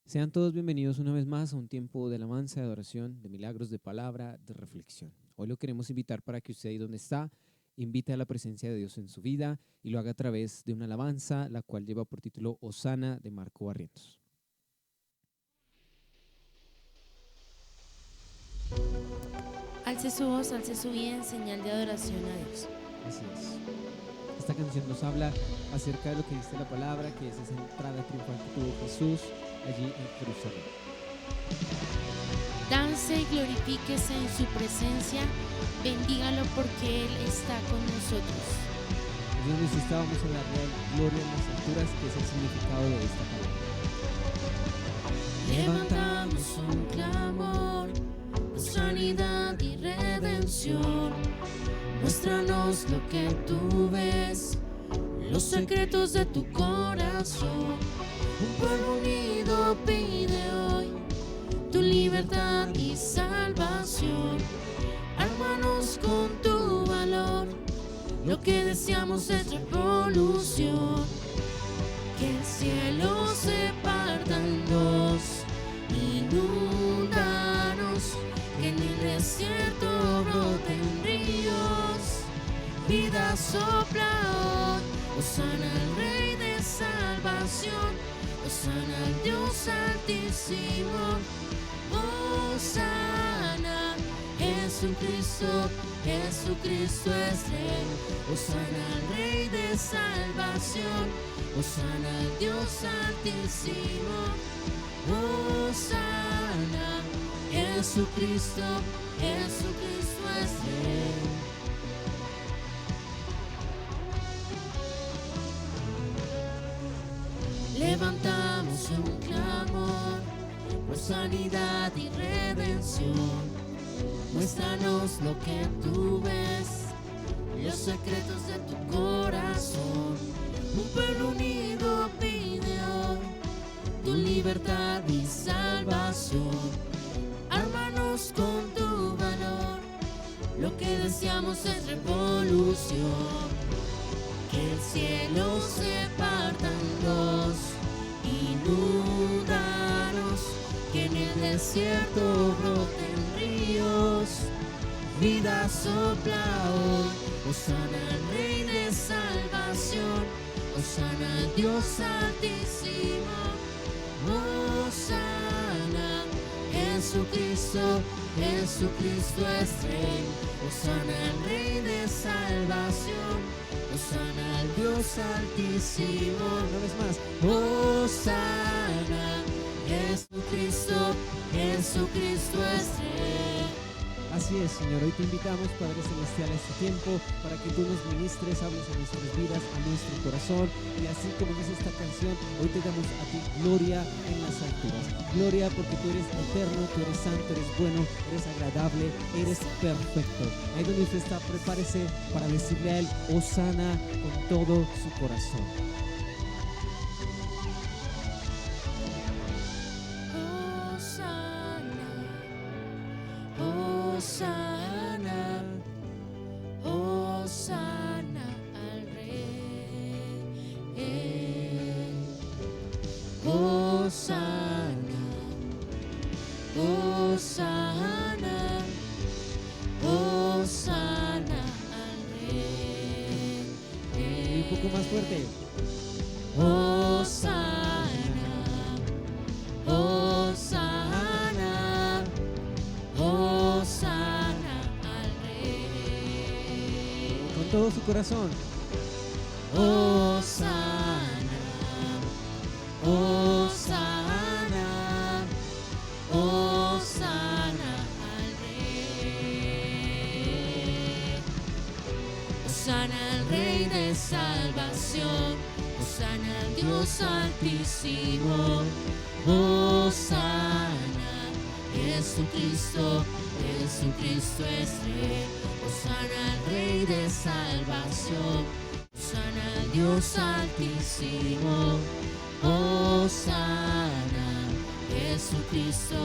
Sean todos bienvenidos una vez más a un tiempo de alabanza, de adoración, de milagros, de palabra, de reflexión. Hoy lo queremos invitar para que usted ahí donde está, invite a la presencia de Dios en su vida y lo haga a través de una alabanza, la cual lleva por título Hosana de Marco Barrientos. Alce su voz, alce su vida en señal de adoración a Dios. Así es. Esta canción nos habla acerca de lo que dice la palabra, que es esa entrada triunfal que tuvo Jesús allí en Jerusalén. Dance y glorifíquese en su presencia, bendígalo porque Él está con nosotros. Allí donde usted está, vamos a darle gloria en las alturas, que es el significado de esta palabra. Levantamos un clamor, sanidad y redención. Muéstranos lo que tú ves, los secretos de tu corazón. Un pueblo unido pide hoy tu libertad y salvación. Ármanos con tu valor, lo que deseamos es revolución. Que el cielo se parta en dos, inúndanos, que en el desierto broten ríos. Vida sopla hoy, Hosana al Rey de salvación, Hosana al Dios altísimo, Hosana, Jesucristo, Jesucristo es Rey, Hosana al Rey de salvación, Hosana al Dios altísimo, Hosana, Jesucristo, Jesucristo es Rey. Levantamos un clamor por sanidad y redención. Muéstranos lo que tú ves, los secretos de tu corazón. Un pueblo unido pide hoy tu libertad y salvación. Ármanos con tu valor, lo que deseamos es revolución. Que el cielo se parta en dos, inúndanos, que en el desierto broten ríos. Vida sopla hoy, Hosana al Rey de salvación, Hosana al Dios altísimo, Hosana, Jesucristo, Jesucristo es Rey, Hosana al Rey de salvación, Hosana al Dios altísimo. Una vez más. Hosana, Jesucristo, Jesucristo es Rey. Así es, Señor. Hoy te invitamos, Padre Celestial, a este tiempo para que tú nos ministres, hables a nuestras vidas, a nuestro corazón. Y así como dice esta canción, hoy te damos a ti gloria en las alturas. Gloria porque tú eres eterno, tú eres santo, eres bueno, eres agradable, eres perfecto. Ahí donde usted está, prepárese para decirle a Él, Hosana, con todo su corazón. Hosana, Hosana al Rey. Hosana, Hosana, Hosana al Rey. Y un poco más fuerte. Hosana, Hosana, Hosana al Rey. Con todo su corazón. Hosana, Hosana, Hosana al Rey. Hosana al Rey de salvación, Hosana al Dios altísimo, Hosana, Jesucristo, Jesucristo es Rey, Hosana al Rey de salvación, Hosana al Dios altísimo, Hosana, Jesucristo,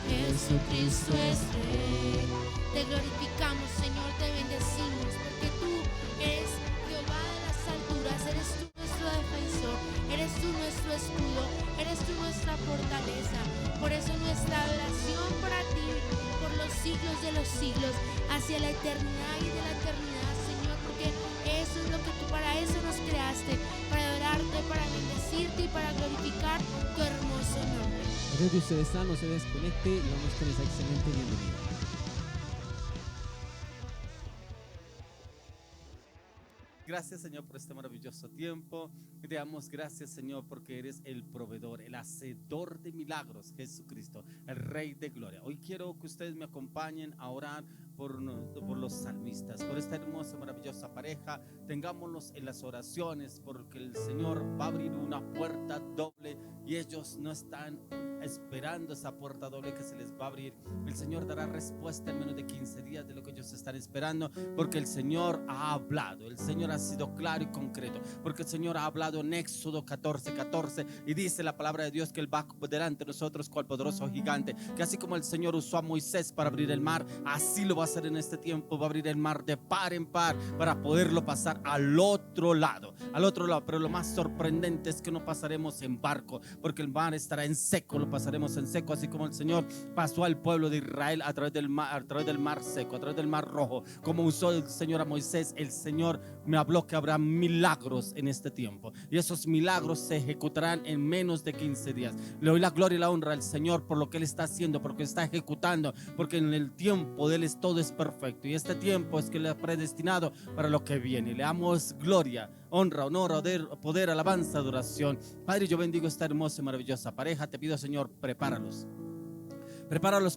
Jesucristo es Rey. Te glorificamos, Señor, te bendecimos, porque tú eres Jehová de las alturas, eres tú nuestro defensor, eres tú nuestro escudo, eres tú nuestra fortaleza. Por eso nuestra oración para ti, por los siglos de los siglos, hacia la eternidad y de la eternidad, Señor, porque eso es lo que tú, para eso nos creaste, para adorarte, para bendecirte y para glorificar tu hermoso nombre. Desde usted está, no se desconecte y vamos con esa excelente bienvenida. Gracias, Señor, por este maravilloso tiempo. Y te damos gracias, Señor, porque eres el proveedor, el hacedor de milagros, Jesucristo, el Rey de Gloria. Hoy quiero que ustedes me acompañen a orar por los salmistas, por esta hermosa, maravillosa pareja. Tengámoslos en las oraciones, porque el Señor va a abrir una puerta doble y ellos no están esperando esa puerta doble que se les va a abrir. El Señor dará respuesta en menos de 15 días de lo que ellos están esperando, porque el Señor ha hablado, el Señor ha sido claro y concreto, porque el Señor ha hablado en Éxodo 14:14 y dice la palabra de Dios que Él va delante de nosotros cual poderoso gigante, que así como el Señor usó a Moisés para abrir el mar, así lo va a hacer en este tiempo. Va a abrir el mar de par en par para poderlo pasar al otro lado. Pero lo más sorprendente es que no pasaremos en barco, porque el mar estará en seco, lo pasaremos en seco, así como el Señor pasó al pueblo de Israel a través del mar seco, a través del mar rojo, como usó el Señor a Moisés. El Señor me habló que habrá milagros en este tiempo, y esos milagros se ejecutarán en menos de 15 días. Le doy la gloria y la honra al Señor por lo que Él está haciendo, porque está ejecutando, porque en el tiempo de Él todo es perfecto, y este tiempo es que le ha predestinado para lo que viene. Le damos gloria, honra, honor, poder, alabanza, adoración. Padre, yo bendigo esta hermosa y maravillosa pareja. Te pido, Señor, prepáralos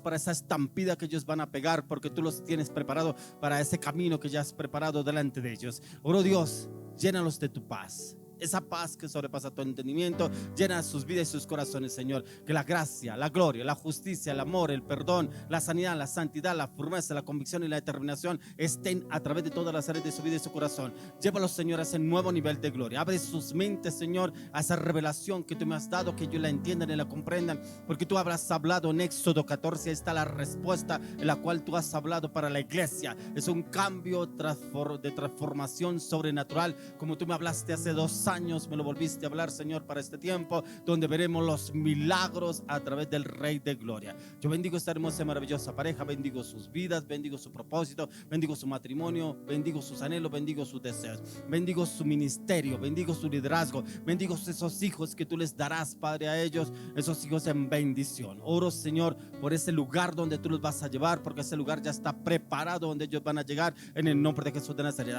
para esa estampida que ellos van a pegar, porque tú los tienes preparado para ese camino que ya has preparado delante de ellos. Oro, Dios, llénalos de tu paz, esa paz que sobrepasa tu entendimiento. Llena sus vidas y sus corazones, Señor. Que la gracia, la gloria, la justicia, el amor, el perdón, la sanidad, la santidad, la firmeza, la convicción y la determinación estén a través de todas las áreas de su vida y su corazón. Llévalos, Señor, a ese nuevo nivel de gloria. Abre sus mentes, Señor, a esa revelación que tú me has dado, que ellos la entiendan y la comprendan, porque tú habrás hablado en Éxodo 14. Ahí está la respuesta en la cual tú has hablado para la iglesia. Es un cambio de transformación sobrenatural, como tú me hablaste hace 2 años, me lo volviste a hablar, Señor, para este tiempo donde veremos los milagros a través del Rey de Gloria. Yo bendigo esta hermosa y maravillosa pareja, bendigo sus vidas, bendigo su propósito, bendigo su matrimonio, bendigo sus anhelos, bendigo sus deseos, bendigo su ministerio, bendigo su liderazgo, bendigo esos hijos que tú les darás, Padre, a ellos, esos hijos en bendición. Oro, Señor, por ese lugar donde tú los vas a llevar, porque ese lugar ya está preparado, donde ellos van a llegar, en el nombre de Jesús de Nazaret.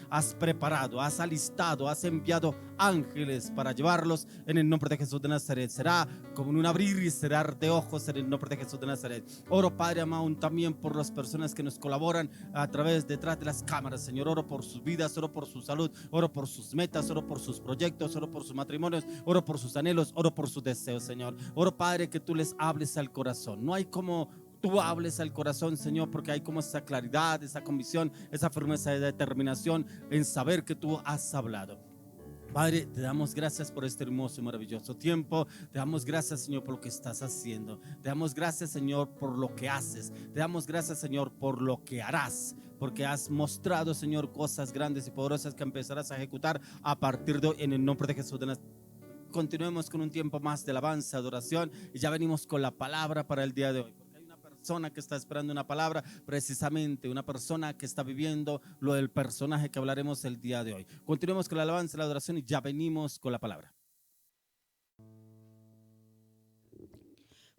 Has preparado, has alistado, has enviado ángeles para llevarlos en el nombre de Jesús de Nazaret. Será como en un abrir y cerrar de ojos en el nombre de Jesús de Nazaret. Oro, Padre amado, también por las personas que nos colaboran a través, detrás de las cámaras, Señor. Oro por sus vidas, oro por su salud, oro por sus metas, oro por sus proyectos, oro por sus matrimonios, oro por sus anhelos, oro por sus deseos, Señor. Oro, Padre, que tú les hables al corazón. No hay como tú hables al corazón, Señor, porque hay como esa claridad, esa convicción, esa firmeza de determinación en saber que tú has hablado. Padre, te damos gracias por este hermoso y maravilloso tiempo. Te damos gracias, Señor, por lo que estás haciendo. Te damos gracias, Señor, por lo que haces. Te damos gracias, Señor, por lo que harás, porque has mostrado, Señor, cosas grandes y poderosas que empezarás a ejecutar a partir de hoy en el nombre de Jesús de Nazaret. Continuemos con un tiempo más de alabanza, adoración, y ya venimos con la palabra para el día de hoy. Persona que está esperando una palabra, precisamente una persona que está viviendo lo del personaje que hablaremos el día de hoy. Continuemos con la alabanza, la adoración, y ya venimos con la palabra.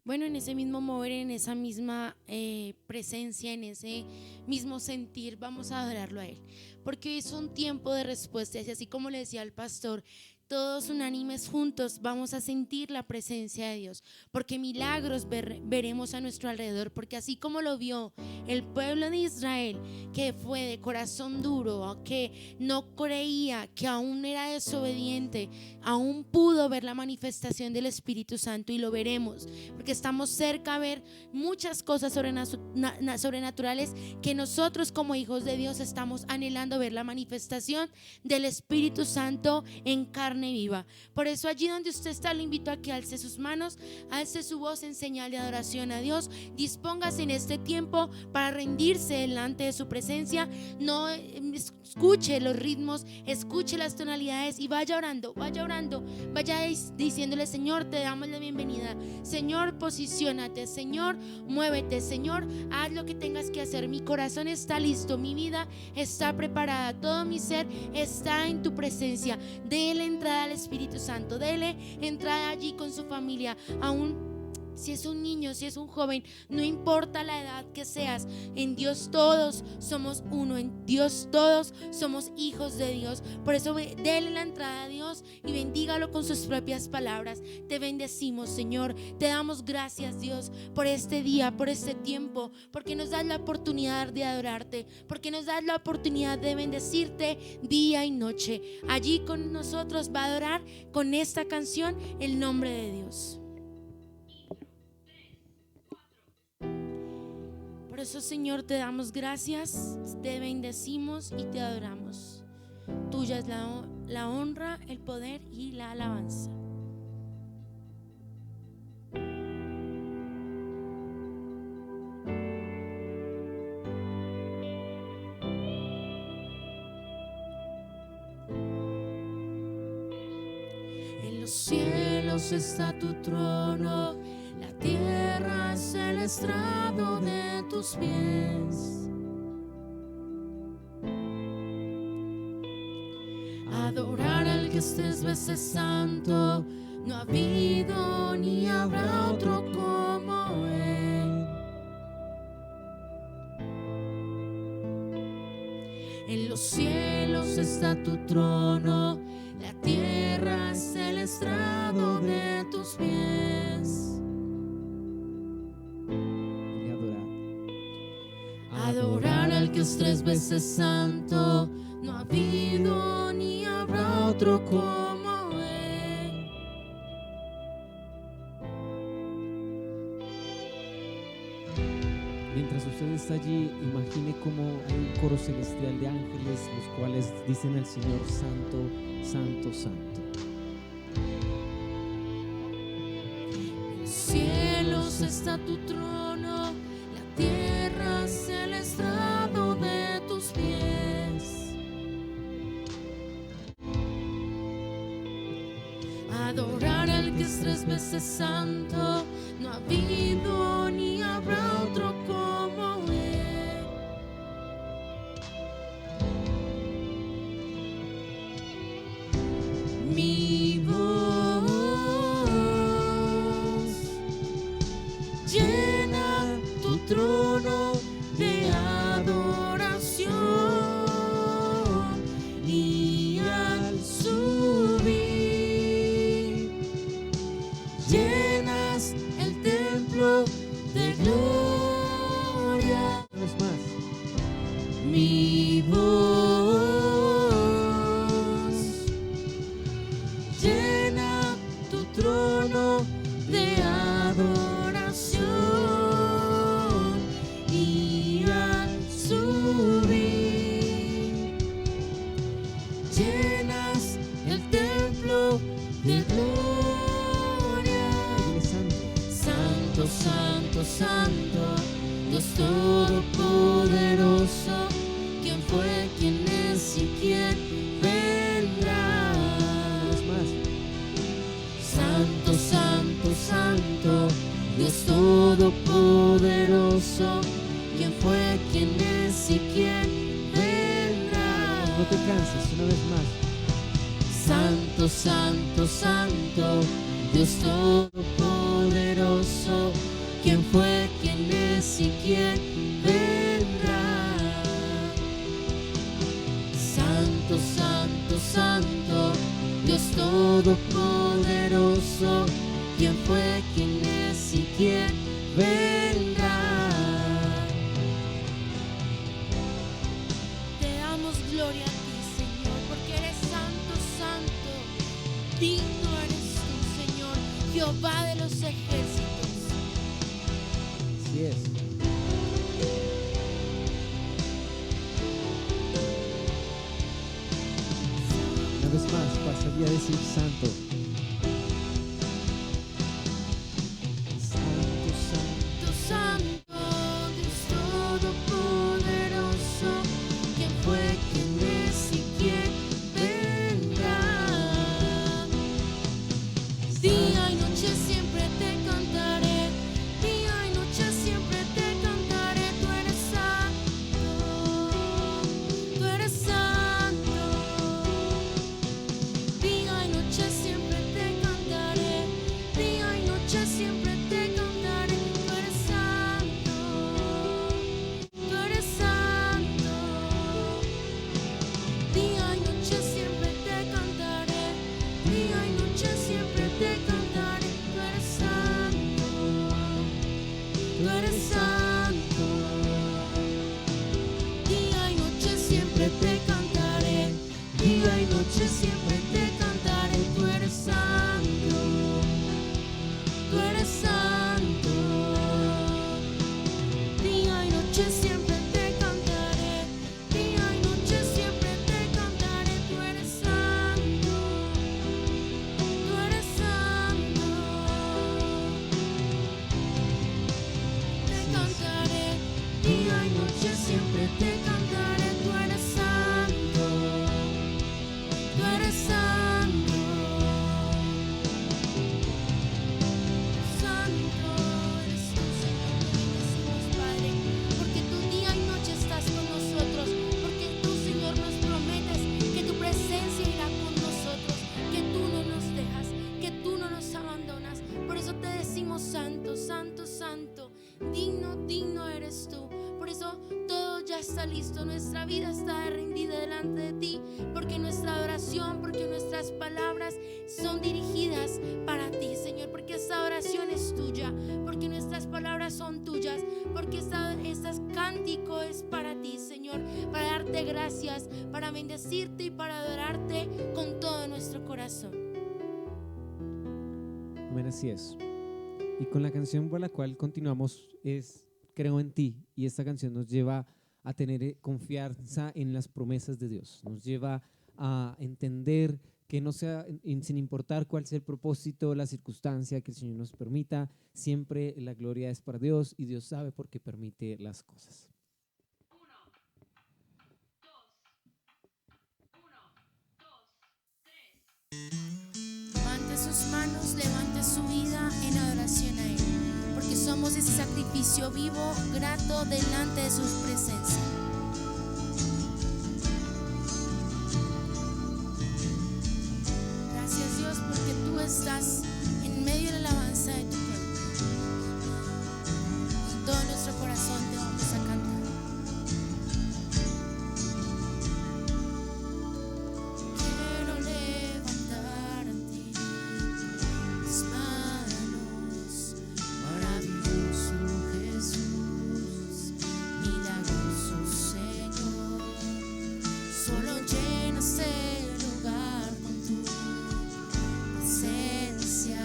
Bueno, en ese mismo mover, en esa misma presencia, en ese mismo sentir, vamos a adorarlo a Él, porque hoy es un tiempo de respuestas, y así como le decía al pastor, todos unánimes juntos vamos a sentir la presencia de Dios, porque milagros veremos a nuestro alrededor, porque así como lo vio el pueblo de Israel, que fue de corazón duro, que no creía, que aún era desobediente, aún pudo ver la manifestación del Espíritu Santo, y lo veremos, porque estamos cerca a ver muchas cosas sobrenaturales que nosotros como hijos de Dios estamos anhelando ver la manifestación del Espíritu Santo en carne carne viva. Por eso allí donde usted está, le invito a que alce sus manos, alce su voz en señal de adoración a Dios. Dispóngase en este tiempo para rendirse delante de su presencia. No escuche los ritmos, escuche las tonalidades y vaya orando, vaya diciéndole: Señor, te damos la bienvenida. Señor, posiciónate. Señor, muévete. Señor, haz lo que tengas que hacer. Mi corazón está listo, mi vida está preparada, todo mi ser está en tu presencia. Dele entrada al Espíritu Santo, dele entrada allí con su familia. Aún si es un niño, si es un joven, no importa la edad que seas, en Dios todos somos uno, en Dios todos somos hijos de Dios. Por eso dele la entrada a Dios y bendígalo con sus propias palabras. Te bendecimos, Señor, te damos gracias, Dios, por este día, por este tiempo, porque nos das la oportunidad de adorarte, porque nos das la oportunidad de bendecirte día y noche. Allí con nosotros va a adorar con esta canción el nombre de Dios. Por eso, Señor, te damos gracias, te bendecimos y te adoramos. Tuya es la honra, el poder y la alabanza. En los cielos está tu trono, la tierra es el estrado de tus pies. Adorar al que es 3 veces santo, no ha habido ni habrá otro como Él. En los cielos está tu trono, la tierra es el estrado de tus pies. Adorar al que es 3 veces santo, no ha habido ni habrá otro como Él. Mientras usted está allí, imagine cómo hay un coro celestial de ángeles, los cuales dicen al Señor: Santo, Santo, Santo. En los cielos está tu trono, la tierra es el estrado de tus pies. Adorar al que es 3 veces santo, no ha habido ni habrá otro como Él. Mi voz llena tu trono de adoración, y al subir llenas el templo de gloria. Una vez más. Mi voz llena tu trono de adoración, y al subir llenas el templo de gloria. Santo, santo, santo, Dios todopoderoso, ¿quién fue, quién es y quién vendrá? Una vez más. Santo, santo, santo, Dios todopoderoso, ¿quién fue, quién es y quién vendrá? No te canses, una vez más. Santo, santo, santo, Dios todopoderoso, ¿quién fue, quién es y quién vendrá? Santo, santo, santo, Dios todopoderoso, ¿quién fue, quién es y quién vendrá? Te damos gloria a ti, Señor, porque eres santo, santo, digno eres tú, Señor, Jehová de los ejércitos. Así es. Una vez más, pasaría a decir santo. Santo, santo, Santo, Dios Todopoderoso, ¿quién fue, quién es y quién vendrá? Día y noche siempre te cantaré, día y noche siempre te cantaré. Tú eres santo, tú eres santo. Día y noche siempre te cantaré, día y noche siempre te cantaré. Tú eres santo, tú eres santo. Día y noche siempre te cantaré, día y noche siempre te cantaré. Tú eres santo, tú eres santo. Día y noche siempre te cantaré, día y noche siempre te cantaré. Tú eres santo, tú eres santo. Día y noche siempre te cantaré, día y noche siempre te cantaré. Tú eres santo, tú eres santo. Te cantaré, día y noche siempre te cantaré. Tú eres santo, tú eres santo. Santo eres tú, Señor, te bendecimos, Padre, porque tú día y noche estás con nosotros, porque tú, Señor, nos prometes que tu presencia irá con nosotros, que tú no nos dejas, que tú no nos abandonas. Por eso te decimos santo, santo, santo, digno, digno eres tú. Por eso todo ya está listo, nuestra vida está rendida delante de ti, porque nuestra adoración, porque nuestras palabras son dirigidas para ti, Señor, porque esta oración es tuya, porque nuestras palabras son tuyas, porque este cántico es para ti, Señor, para darte gracias, para bendecirte y para adorarte con todo nuestro corazón. Amén, así es. Y con la canción por la cual continuamos es Creo en ti, y esta canción nos lleva a tener confianza en las promesas de Dios, nos lleva a entender que no sea, sin importar cuál sea el propósito, la circunstancia que el Señor nos permita, siempre la gloria es para Dios y Dios sabe por qué permite las cosas. Levante sus manos, levante su vida en adoración a Él, porque somos ese sacrificio vivo, grato delante de su presencia. Gracias, Dios, porque tú estás en medio de la alabanza de tu pueblo. Con todo nuestro corazón te vamos a cantar. Quiero levantar ante ti mis manos, maravilloso Jesús, milagroso Señor. Solo llena este lugar con tu presencia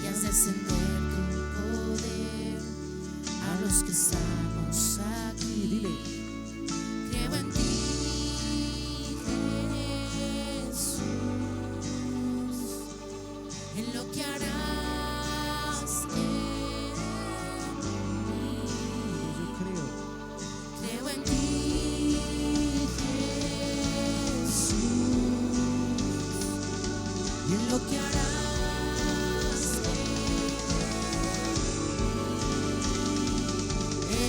y haz descender tu poder a los que estamos aquí. Dile, Creo en ti, Jesús, en lo que harás en mí. yo creo. Creo en ti, Jesús, y en lo que harás en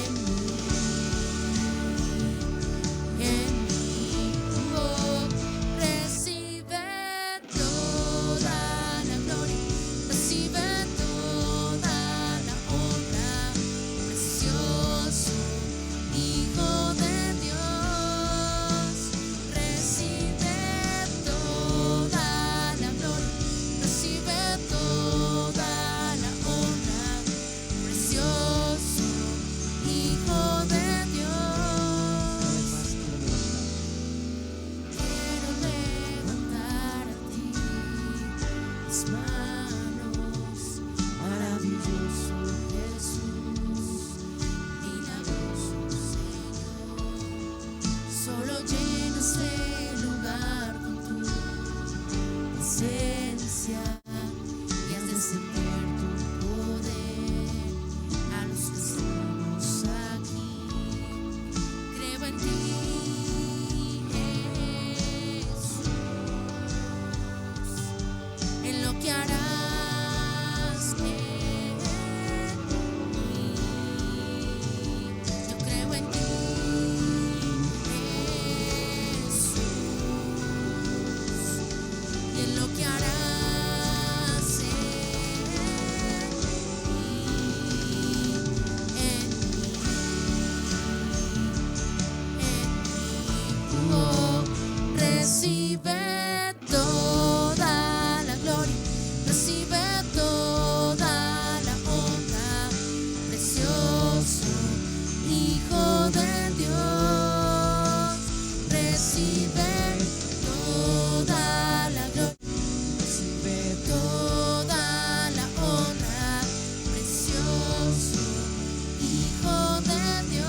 Hijo de Dios.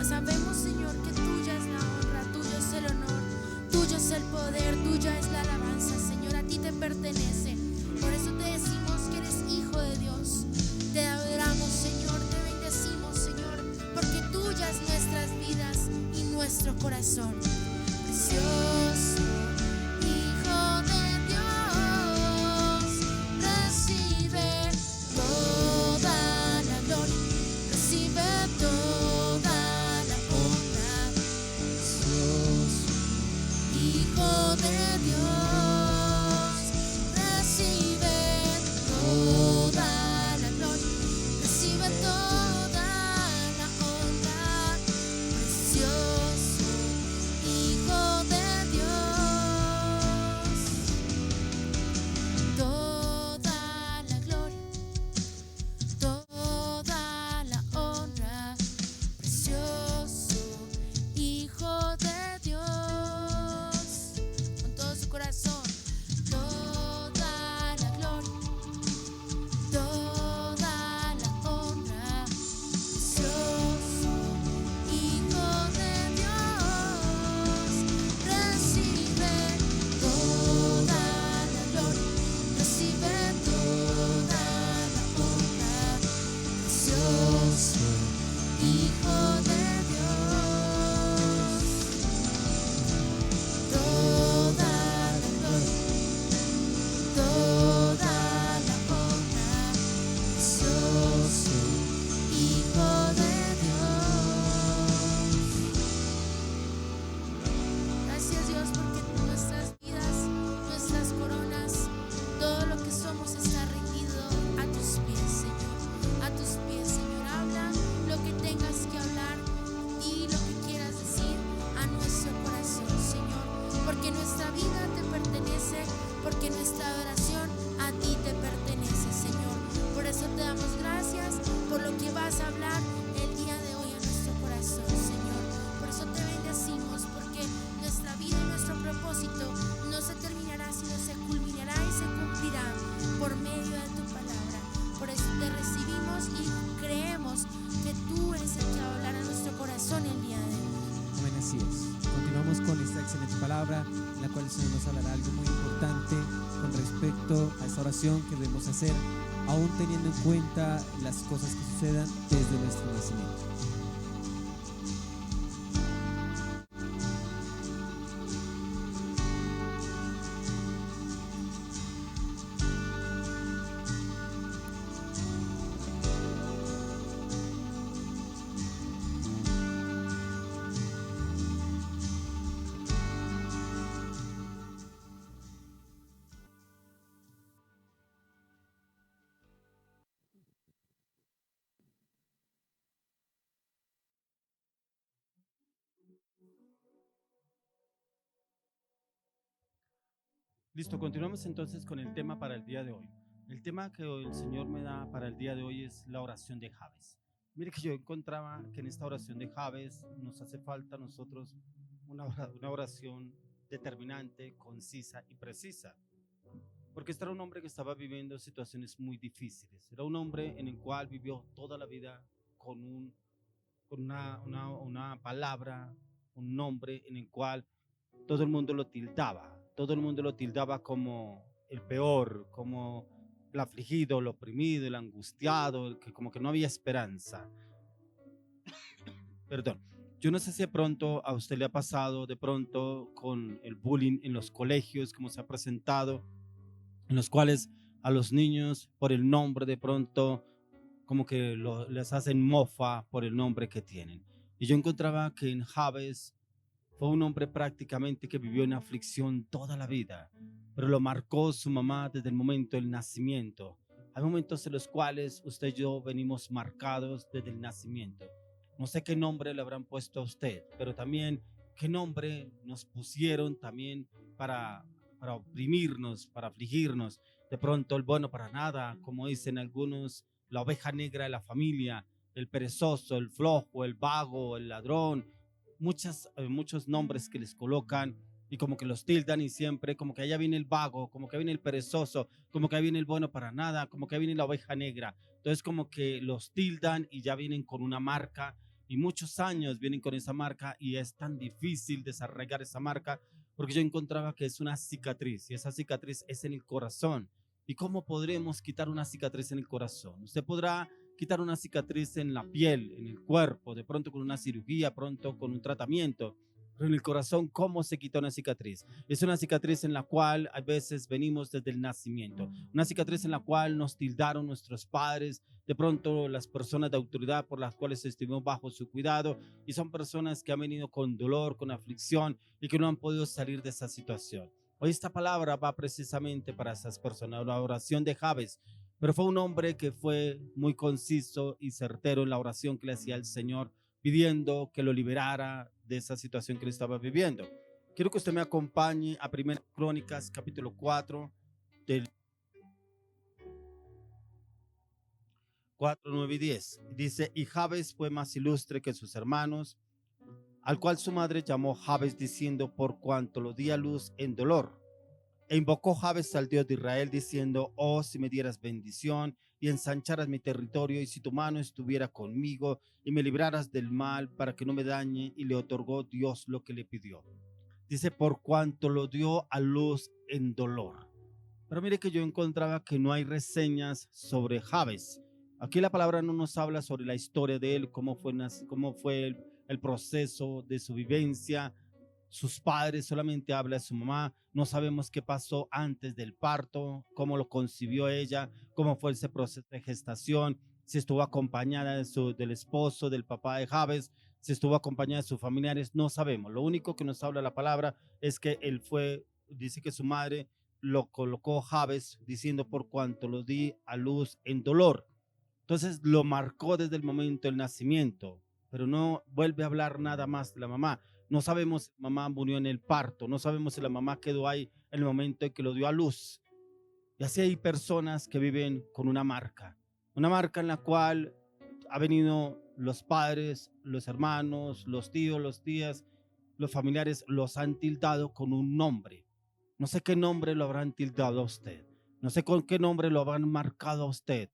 Sabemos, Señor, que tuya es la honra, tuyo es el honor, tuyo es el poder, tuya es la alabanza, Señor, a ti te pertenece. Por eso te decimos que eres Hijo de Dios. Te adoramos, Señor, te bendecimos, Señor, porque tuyas nuestras vidas y nuestro corazón. Precioso Hijo de Dios, recibe toda la gloria, recibe toda la honra. Precioso Hijo de Dios, recibe toda la gloria, recibe toda la honra. Precioso Hijo de Dios, toda la gloria, toda la honra. Precioso Hijo de Dios, con todo su corazón. Toda la gloria, toda la honra. Precioso Hijo de Dios, recibe toda la gloria, recibe toda la honra. Precioso Hijo de Dios, toda la gloria, toda la honra. Precioso Hijo de Dios. Gracias, Dios, porque nuestras vidas, nuestras coronas, todo lo que somos está rendido a tus pies, Señor. A tus pies, Señor. Habla lo que tengas que hablar y lo que quieras decir a nuestro corazón, Señor. Porque nuestra vida te pertenece, porque nuestra adoración a ti te pertenece, Señor. Por eso te damos gracias por lo que vas a hablar el día de hoy a nuestro corazón, Señor. Por eso te bendecimos, porque nuestra vida y nuestro propósito no se terminará, sino se culminará y se cumplirá por medio de tu palabra. Por eso te recibimos y creemos que tú eres el que va a hablar a nuestro corazón el día de hoy. Amén, así es. Continuamos con esta excelente palabra en la cual el Señor nos hablará algo muy importante con respecto a esta oración que debemos hacer, aún teniendo en cuenta las cosas que sucedan desde nuestro nacimiento. Listo, continuamos entonces con el tema para el día de hoy. El tema que el Señor me da para el día de hoy es la oración de Jabes. Mire que yo encontraba que en esta oración de Jabes nos hace falta a nosotros una oración determinante, concisa y precisa. Porque este era un hombre que estaba viviendo situaciones muy difíciles. Era un hombre en el cual vivió toda la vida con una palabra, un nombre en el cual todo el mundo lo tildaba. Todo el mundo lo tildaba como el peor, como el afligido, el oprimido, el angustiado, el que como que no había esperanza. Perdón. Yo no sé si de pronto a usted le ha pasado de pronto con el bullying en los colegios, como se ha presentado, en los cuales a los niños por el nombre de pronto como que les hacen mofa por el nombre que tienen. Y yo encontraba que en Jabes fue un hombre prácticamente que vivió en aflicción toda la vida, pero lo marcó su mamá desde el momento del nacimiento. Hay momentos en los cuales usted y yo venimos marcados desde el nacimiento. No sé qué nombre le habrán puesto a usted, pero también qué nombre nos pusieron también para oprimirnos, para afligirnos. De pronto el bueno para nada, como dicen algunos, la oveja negra de la familia, el perezoso, el flojo, el vago, el ladrón, muchos nombres que les colocan y como que los tildan y siempre como que allá viene el vago, como que viene el perezoso, como que ahí viene el bueno para nada, como que ahí viene la oveja negra. Entonces como que los tildan y ya vienen con una marca y muchos años vienen con esa marca y es tan difícil desarraigar esa marca porque yo encontraba que es una cicatriz y esa cicatriz es en el corazón. ¿Y cómo podremos quitar una cicatriz en el corazón? Usted podrá quitar una cicatriz en la piel, en el cuerpo, de pronto con una cirugía, pronto con un tratamiento. Pero en el corazón, ¿cómo se quita una cicatriz? Es una cicatriz en la cual a veces venimos desde el nacimiento. Una cicatriz en la cual nos tildaron nuestros padres, de pronto las personas de autoridad por las cuales estuvimos bajo su cuidado. Y son personas que han venido con dolor, con aflicción y que no han podido salir de esa situación. Hoy esta palabra va precisamente para esas personas, la oración de Jabes. Pero fue un hombre que fue muy conciso y certero en la oración que le hacía al Señor, pidiendo que lo liberara de esa situación que él estaba viviendo. Quiero que usted me acompañe a 1 Crónicas, capítulo 4, del 4, 9 y 10. Dice, y Jabes fue más ilustre que sus hermanos, al cual su madre llamó Jabes, diciendo, por cuanto lo di a luz en dolor. E invocó Jabes al Dios de Israel, diciendo, oh, si me dieras bendición y ensancharas mi territorio, y si tu mano estuviera conmigo y me libraras del mal para que no me dañe. Y le otorgó Dios lo que le pidió. Dice, por cuanto lo dio a luz en dolor. Pero mire que yo encontraba que no hay reseñas sobre Jabes. Aquí la palabra no nos habla sobre la historia de él, cómo fue el proceso de su vivencia. Sus padres, solamente habla de su mamá. No sabemos qué pasó antes del parto, cómo lo concibió ella, cómo fue ese proceso de gestación, si estuvo acompañada del esposo, del papá de Jabes, si estuvo acompañada de sus familiares, no sabemos. Lo único que nos habla la palabra es que dice que su madre lo colocó Jabes, diciendo, por cuanto lo di a luz en dolor. Entonces lo marcó desde el momento del nacimiento, pero no vuelve a hablar nada más de la mamá. No sabemos si la mamá murió en el parto, no sabemos si la mamá quedó ahí en el momento en que lo dio a luz. Y así hay personas que viven con una marca en la cual ha venido los padres, los hermanos, los tíos, las tías, los familiares, los han tildado con un nombre. No sé qué nombre lo habrán tildado a usted, no sé con qué nombre lo habrán marcado a usted,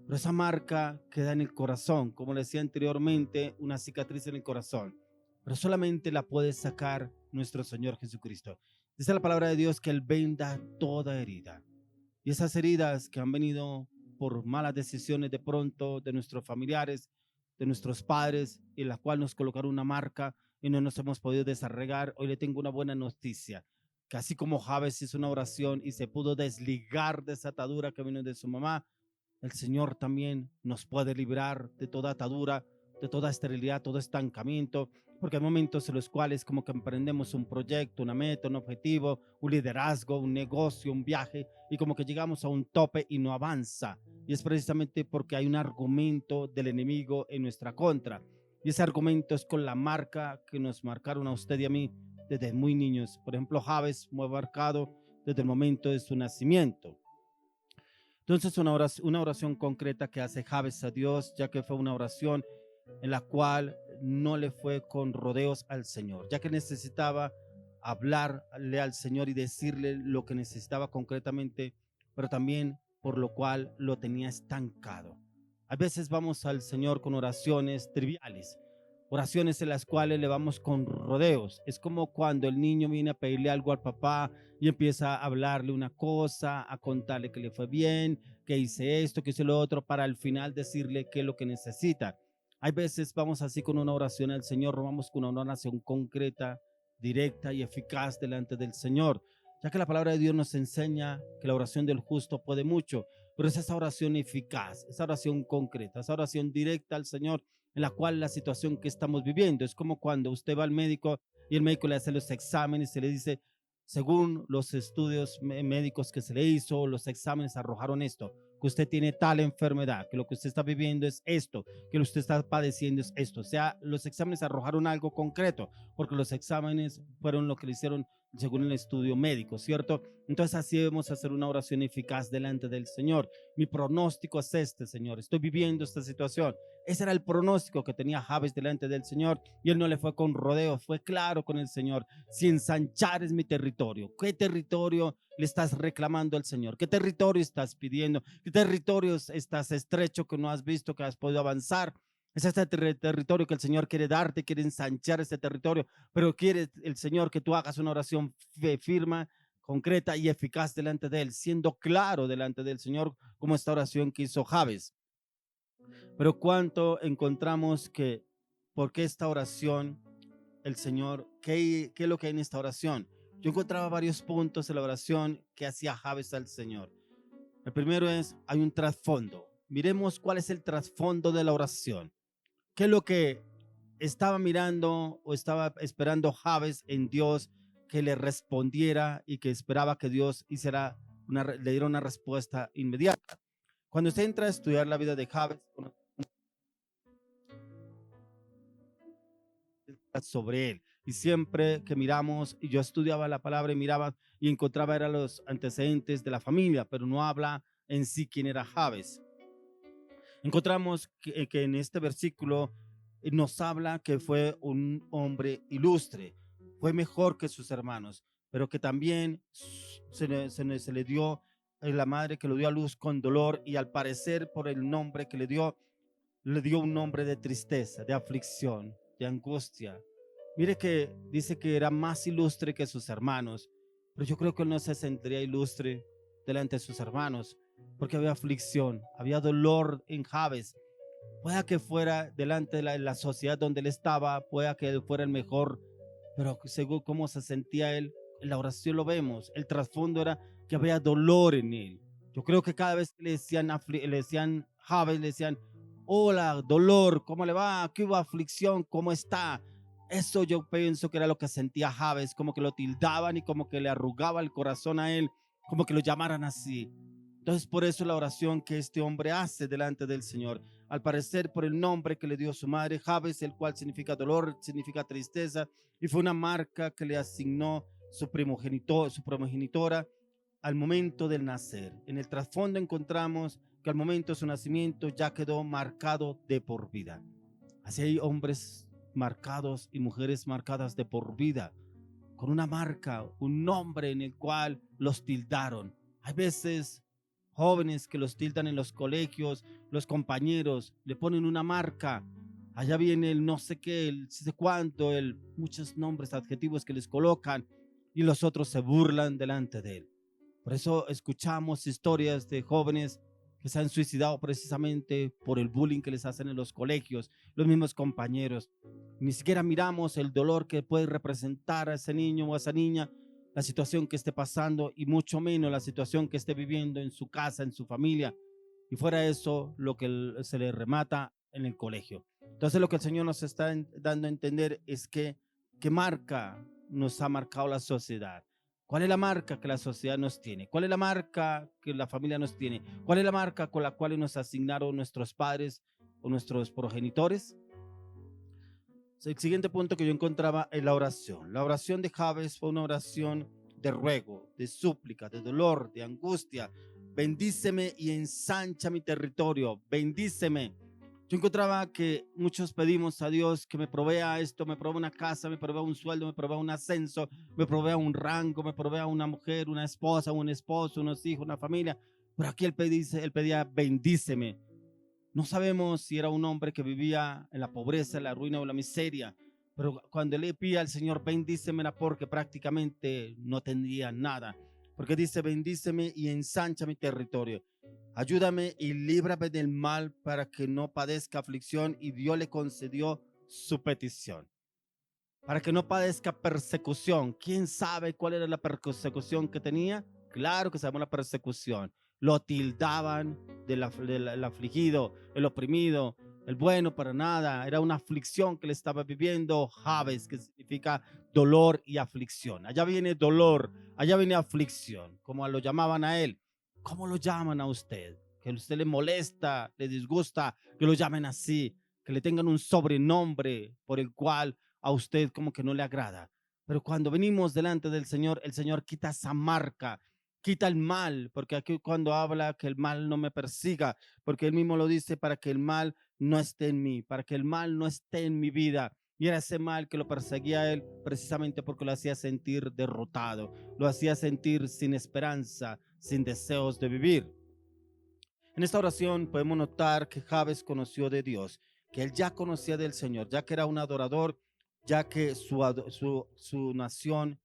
pero esa marca queda en el corazón, como le decía anteriormente, una cicatriz en el corazón, pero solamente la puede sacar nuestro Señor Jesucristo. Dice la palabra de Dios que Él venda toda herida. Y esas heridas que han venido por malas decisiones de pronto de nuestros familiares, de nuestros padres, en la cual nos colocaron una marca y no nos hemos podido desarraigar, hoy le tengo una buena noticia, que así como Jabes hizo una oración y se pudo desligar de esa atadura que vino de su mamá, el Señor también nos puede librar de toda atadura, de toda esterilidad, todo estancamiento, porque hay momentos en los cuales como que emprendemos un proyecto, una meta, un objetivo, un liderazgo, un negocio, un viaje, y como que llegamos a un tope y no avanza. Y es precisamente porque hay un argumento del enemigo en nuestra contra. Y ese argumento es con la marca que nos marcaron a usted y a mí desde muy niños. Por ejemplo, Jabes fue marcado desde el momento de su nacimiento. Entonces una oración concreta que hace Jabes a Dios, ya que fue una oración en la cual no le fue con rodeos al Señor, ya que necesitaba hablarle al Señor y decirle lo que necesitaba concretamente, pero también por lo cual lo tenía estancado. A veces vamos al Señor con oraciones triviales, oraciones en las cuales le vamos con rodeos. Es como cuando el niño viene a pedirle algo al papá y empieza a hablarle una cosa, a contarle que le fue bien, que hice esto, que hice lo otro, para al final decirle qué es lo que necesita. Hay veces vamos así con una oración al Señor, vamos con una oración concreta, directa y eficaz delante del Señor, ya que la palabra de Dios nos enseña que la oración del justo puede mucho, pero es esa oración eficaz, esa oración concreta, esa oración directa al Señor, en la cual la situación que estamos viviendo es como cuando usted va al médico y el médico le hace los exámenes y le dice, según los estudios médicos que se le hizo, los exámenes arrojaron esto, que usted tiene tal enfermedad, que lo que usted está viviendo es esto, que lo que usted está padeciendo es esto. O sea, los exámenes arrojaron algo concreto, porque los exámenes fueron lo que le hicieron según el estudio médico, ¿cierto? Entonces así debemos hacer una oración eficaz delante del Señor. Mi pronóstico es este, Señor, estoy viviendo esta situación. Ese era el pronóstico que tenía Jabes delante del Señor, y él no le fue con rodeos, fue claro con el Señor. Si ensanchar es mi territorio, ¿qué territorio le estás reclamando al Señor? ¿Qué territorio estás pidiendo? ¿Qué territorio estás estrecho que no has visto, que has podido avanzar? Es este territorio que el Señor quiere darte, quiere ensanchar este territorio, pero quiere el Señor que tú hagas una oración firme, concreta y eficaz delante de Él, siendo claro delante del Señor, como esta oración que hizo Jabes. Pero cuánto encontramos que, ¿por qué esta oración? El Señor, ¿qué es lo que hay en esta oración? Yo encontraba varios puntos en la oración que hacía Jabes al Señor. El primero es, hay un trasfondo. Miremos cuál es el trasfondo de la oración. ¿Qué es lo que estaba mirando o estaba esperando Jabes en Dios que le respondiera y que esperaba que Dios le diera una respuesta inmediata? Cuando usted entra a estudiar la vida de Jabes, sobre él, y siempre que miramos, y yo estudiaba la palabra y miraba y encontraba eran los antecedentes de la familia, pero no habla en sí quién era Jabes. Encontramos que en este versículo nos habla que fue un hombre ilustre, fue mejor que sus hermanos, pero que también se le dio la madre que lo dio a luz con dolor, y al parecer por el nombre que le dio un nombre de tristeza, de aflicción, de angustia. Mire que dice que era más ilustre que sus hermanos, pero yo creo que él no se sentiría ilustre delante de sus hermanos, porque había aflicción, había dolor en Jabes. Pueda que fuera delante de la sociedad donde él estaba, pueda que él fuera el mejor, pero según cómo se sentía él, en la oración lo vemos, el trasfondo era que había dolor en él. Yo creo que cada vez que le decían Jabes, le decían, hola, dolor, ¿cómo le va? ¿Qué hubo aflicción? ¿Cómo está? Eso yo pienso que era lo que sentía Jabes, como que lo tildaban y como que le arrugaba el corazón a él, como que lo llamaran así. Entonces por eso la oración que este hombre hace delante del Señor, al parecer por el nombre que le dio su madre, Jabes, el cual significa dolor, significa tristeza, y fue una marca que le asignó su primogenitora al momento del nacer. En el trasfondo encontramos que al momento de su nacimiento ya quedó marcado de por vida. Así hay hombres marcados y mujeres marcadas de por vida, con una marca, un nombre en el cual los tildaron. Hay veces jóvenes que los tildan en los colegios, los compañeros le ponen una marca. Allá viene el no sé qué, el no sé cuánto, muchos nombres, adjetivos que les colocan, y los otros se burlan delante de él. Por eso escuchamos historias de jóvenes que se han suicidado precisamente por el bullying que les hacen en los colegios, los mismos compañeros. Ni siquiera miramos el dolor que puede representar a ese niño o a esa niña, la situación que esté pasando, y mucho menos la situación que esté viviendo en su casa, en su familia. Y fuera eso, lo que se le remata en el colegio. Entonces lo que el Señor nos está dando a entender es que marca nos ha marcado la sociedad. ¿Cuál es la marca que la sociedad nos tiene? ¿Cuál es la marca que la familia nos tiene? ¿Cuál es la marca con la cual nos asignaron nuestros padres o nuestros progenitores? El siguiente punto que yo encontraba es la oración. La oración de Jabes fue una oración de ruego, de súplica, de dolor, de angustia. Bendíceme y ensancha mi territorio. Bendíceme. Yo encontraba que muchos pedimos a Dios que me provea esto, me provea una casa, me provea un sueldo, me provea un ascenso, me provea un rango, me provea una mujer, una esposa, un esposo, unos hijos, una familia. Pero aquí él pedía bendíceme. No sabemos si era un hombre que vivía en la pobreza, la ruina o la miseria, pero cuando le pide al Señor, bendíceme, era porque prácticamente no tendría nada. Porque dice, bendíceme y ensancha mi territorio. Ayúdame y líbrame del mal para que no padezca aflicción. Y Dios le concedió su petición. Para que no padezca persecución. ¿Quién sabe cuál era la persecución que tenía? Claro que sabemos la persecución. Lo tildaban del afligido, el oprimido, el bueno para nada. Era una aflicción que le estaba viviendo Jabes, que significa dolor y aflicción. Allá viene dolor, allá viene aflicción, como lo llamaban a él. ¿Cómo lo llaman a usted? Que a usted le molesta, le disgusta que lo llamen así, que le tengan un sobrenombre por el cual a usted como que no le agrada. Pero cuando venimos delante del Señor, el Señor quita esa marca, quita el mal, porque aquí cuando habla que el mal no me persiga, porque Él mismo lo dice para que el mal no esté en mí, para que el mal no esté en mi vida. Y era ese mal que lo perseguía a Él precisamente porque lo hacía sentir derrotado, lo hacía sentir sin esperanza, sin deseos de vivir. En esta oración podemos notar que Jabes conoció de Dios, que él ya conocía del Señor, ya que era un adorador, ya que su nación,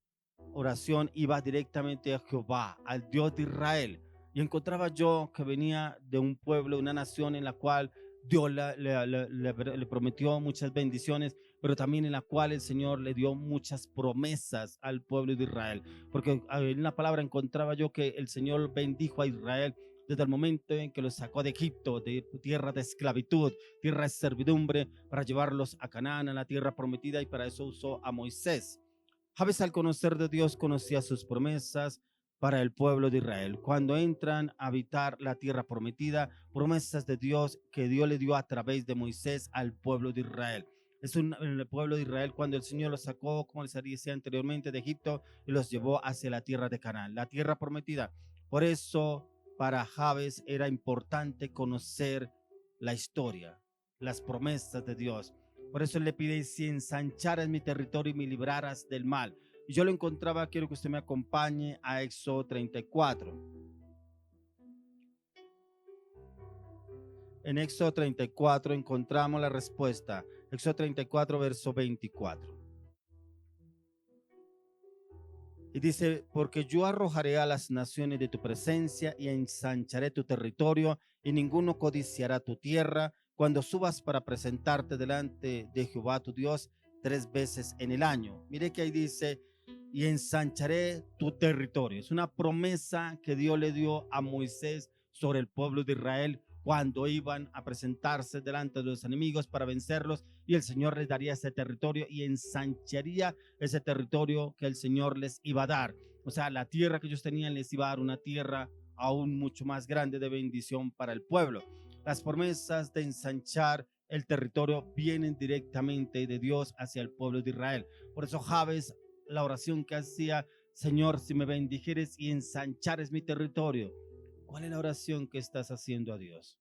oración iba directamente a Jehová, al Dios de Israel. Y encontraba yo que venía de un pueblo, una nación en la cual Dios le prometió muchas bendiciones, pero también en la cual el Señor le dio muchas promesas al pueblo de Israel. Porque en la palabra encontraba yo que el Señor bendijo a Israel desde el momento en que los sacó de Egipto, de tierra de esclavitud, tierra de servidumbre, para llevarlos a Canaán, a la tierra prometida, y para eso usó a Moisés. Jabes, al conocer de Dios, conocía sus promesas para el pueblo de Israel. Cuando entran a habitar la tierra prometida, promesas de Dios que Dios le dio a través de Moisés al pueblo de Israel. El pueblo de Israel cuando el Señor los sacó, como les decía anteriormente, de Egipto y los llevó hacia la tierra de Canaán, la tierra prometida. Por eso para Jabes era importante conocer la historia, las promesas de Dios. Por eso le pide: si ensancharas mi territorio y me libraras del mal. Y yo lo encontraba, quiero que usted me acompañe a Éxodo 34. En Éxodo 34 encontramos la respuesta. Éxodo 34, verso 24. Y dice: porque yo arrojaré a las naciones de tu presencia y ensancharé tu territorio, y ninguno codiciará tu tierra cuando subas para presentarte delante de Jehová tu Dios 3 veces en el año. Mire que ahí dice: y ensancharé tu territorio. Es una promesa que Dios le dio a Moisés sobre el pueblo de Israel cuando iban a presentarse delante de los enemigos para vencerlos, y el Señor les daría ese territorio y ensancharía ese territorio que el Señor les iba a dar. O sea, la tierra que ellos tenían les iba a dar una tierra aún mucho más grande de bendición para el pueblo. Las promesas de ensanchar el territorio vienen directamente de Dios hacia el pueblo de Israel. Por eso Jabes, la oración que hacía: Señor, si me bendijeres y ensanchares mi territorio. ¿Cuál es la oración que estás haciendo a Dios?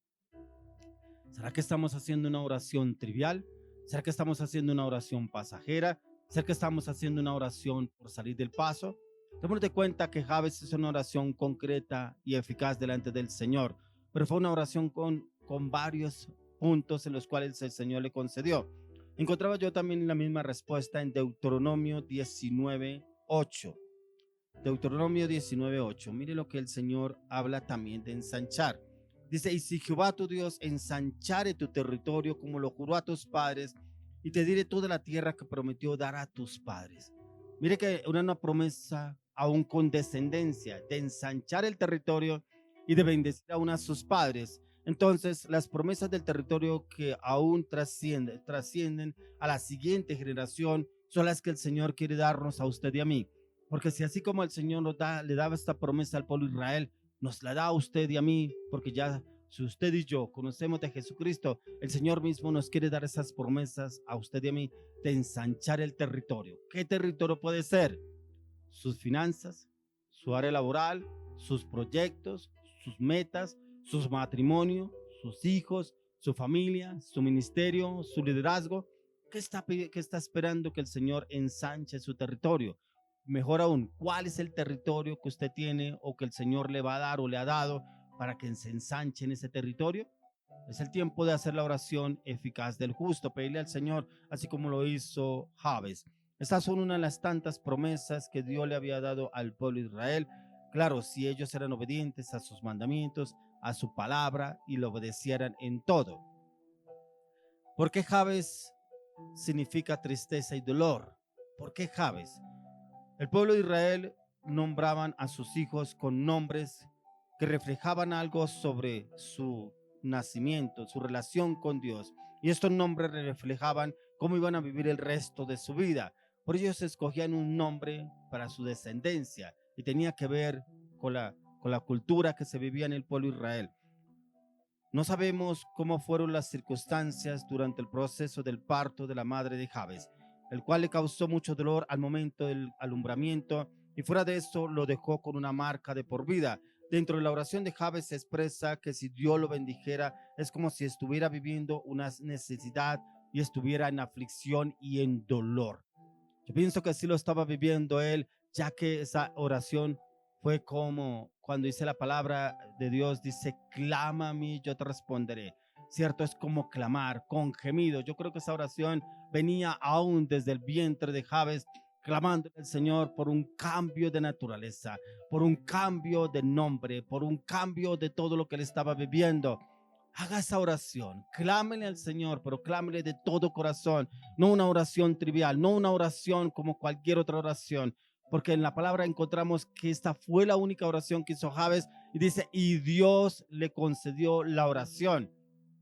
¿Será que estamos haciendo una oración trivial? ¿Será que estamos haciendo una oración pasajera? ¿Será que estamos haciendo una oración por salir del paso? Démonos cuenta que Jabes es una oración concreta y eficaz delante del Señor, pero fue una oración con varios puntos en los cuales el Señor le concedió. Encontraba yo también la misma respuesta en Deuteronomio 19:8. Deuteronomio 19:8. Mire lo que el Señor habla también de ensanchar. Dice: y si Jehová tu Dios ensanchare tu territorio como lo juró a tus padres, y te diere toda la tierra que prometió dar a tus padres. Mire que una promesa aún con descendencia de ensanchar el territorio y de bendecir aún a sus padres. Entonces, las promesas del territorio que aún trascienden a la siguiente generación son las que el Señor quiere darnos a usted y a mí. Porque si así como el Señor le daba esta promesa al pueblo de Israel, nos la da a usted y a mí, porque ya si usted y yo conocemos de Jesucristo, el Señor mismo nos quiere dar esas promesas a usted y a mí de ensanchar el territorio. ¿Qué territorio puede ser? Sus finanzas, su área laboral, sus proyectos, sus metas, sus matrimonios, sus hijos, su familia, su ministerio, su liderazgo. ¿Qué está esperando que el Señor ensanche su territorio? Mejor aún, ¿cuál es el territorio que usted tiene o que el Señor le va a dar o le ha dado para que se ensanche en ese territorio? Es el tiempo de hacer la oración eficaz del justo, pedirle al Señor, así como lo hizo Jabes. Estas son una de las tantas promesas que Dios le había dado al pueblo de Israel. Claro, si ellos eran obedientes a sus mandamientos, a su palabra, y lo obedecieran en todo. ¿Por qué Jabes significa tristeza y dolor? ¿Por qué Jabes? El pueblo de Israel nombraban a sus hijos con nombres que reflejaban algo sobre su nacimiento, su relación con Dios. Y estos nombres reflejaban cómo iban a vivir el resto de su vida. Por ello se escogían un nombre para su descendencia y tenía que ver con la cultura que se vivía en el pueblo de Israel. No sabemos cómo fueron las circunstancias durante el proceso del parto de la madre de Jabes, el cual le causó mucho dolor al momento del alumbramiento, y fuera de eso lo dejó con una marca de por vida. Dentro de la oración de Jabes se expresa que si Dios lo bendijera es como si estuviera viviendo una necesidad y estuviera en aflicción y en dolor. Yo pienso que así lo estaba viviendo él, ya que esa oración fue como cuando dice la palabra de Dios, dice, clama a mí, yo te responderé. Cierto, es como clamar con gemido. Yo creo que esa oración venía aún desde el vientre de Jabes, clamando al Señor por un cambio de naturaleza, por un cambio de nombre, por un cambio de todo lo que él estaba viviendo. Haga esa oración, clámele al Señor, pero clámele de todo corazón, no una oración trivial, no una oración como cualquier otra oración, porque en la palabra encontramos que esta fue la única oración que hizo Jabes y dice, y Dios le concedió la oración.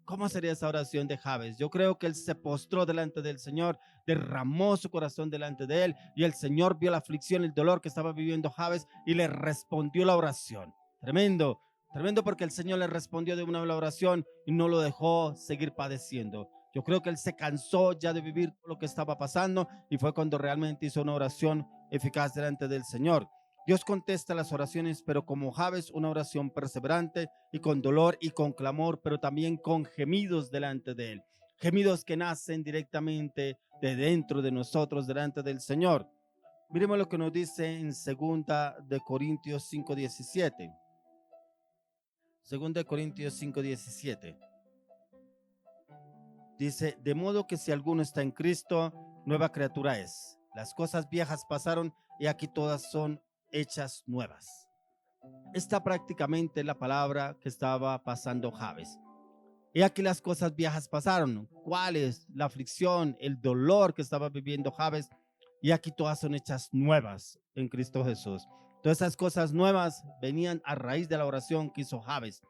¿Cómo sería esa oración de Jabes? Yo creo que él se postró delante del Señor, derramó su corazón delante de él y el Señor vio la aflicción, el dolor que estaba viviendo Jabes y le respondió la oración. Tremendo, tremendo, porque el Señor le respondió de una oración y no lo dejó seguir padeciendo. Yo creo que él se cansó ya de vivir lo que estaba pasando y fue cuando realmente hizo una oración eficaz delante del Señor. Dios contesta las oraciones, pero como Jabes, una oración perseverante y con dolor y con clamor, pero también con gemidos delante de él. Gemidos que nacen directamente de dentro de nosotros, delante del Señor. Miremos lo que nos dice en 2 Corintios 5:17. 2 Corintios 5:17. Dice, de modo que si alguno está en Cristo, nueva criatura es. Las cosas viejas pasaron y aquí todas son hechas nuevas. Esta prácticamente es la palabra que estaba pasando Jabes. Y aquí las cosas viejas pasaron. ¿Cuál es? La aflicción, el dolor que estaba viviendo Jabes. Y aquí todas son hechas nuevas en Cristo Jesús. Todas esas cosas nuevas venían a raíz de la oración que hizo Jabes.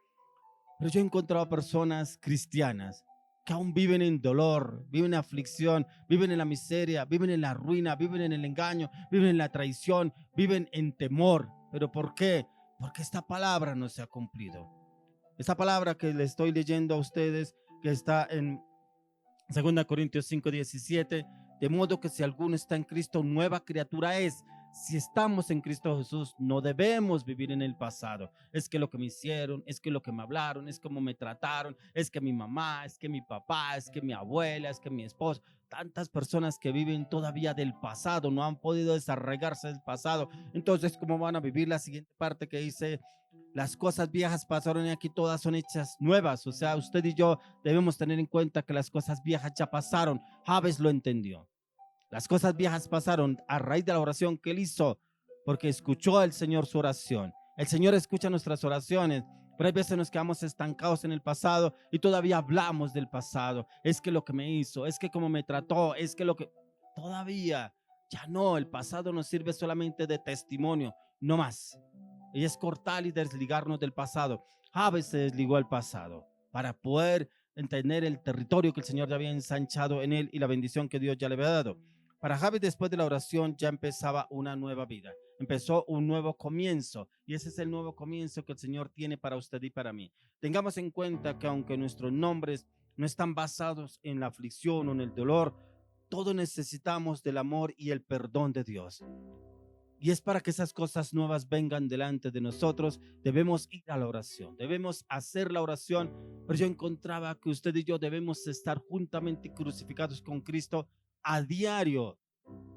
Pero yo he encontrado personas cristianas que aún viven en dolor, viven en aflicción, viven en la miseria, viven en la ruina, viven en el engaño, viven en la traición, viven en temor. ¿Pero por qué? Porque esta palabra no se ha cumplido. Esta palabra que le estoy leyendo a ustedes, que está en 2 Corintios 5:17, de modo que si alguno está en Cristo, nueva criatura es. Si estamos en Cristo Jesús, no debemos vivir en el pasado. Es que lo que me hicieron, es que lo que me hablaron, es como me trataron, es que mi mamá, es que mi papá, es que mi abuela, es que mi esposo. Tantas personas que viven todavía del pasado, no han podido desarraigarse del pasado. Entonces, ¿cómo van a vivir la siguiente parte que dice? Las cosas viejas pasaron y aquí todas son hechas nuevas. O sea, usted y yo debemos tener en cuenta que las cosas viejas ya pasaron. Jabes lo entendió. Las cosas viejas pasaron a raíz de la oración que él hizo, porque escuchó al Señor su oración. El Señor escucha nuestras oraciones, pero hay veces nos quedamos estancados en el pasado y todavía hablamos del pasado. Es que lo que me hizo, es que cómo me trató, es que lo que... Todavía, ya no, el pasado nos sirve solamente de testimonio, no más. Y es cortar y desligarnos del pasado. Jabes se desligó del pasado para poder entender el territorio que el Señor ya había ensanchado en él y la bendición que Dios ya le había dado. Para Jabes, después de la oración, ya empezaba una nueva vida. Empezó un nuevo comienzo. Y ese es el nuevo comienzo que el Señor tiene para usted y para mí. Tengamos en cuenta que aunque nuestros nombres no están basados en la aflicción o en el dolor, todos necesitamos del amor y el perdón de Dios. Y es para que esas cosas nuevas vengan delante de nosotros, debemos ir a la oración, debemos hacer la oración. Pero yo encontraba que usted y yo debemos estar juntamente crucificados con Cristo a diario.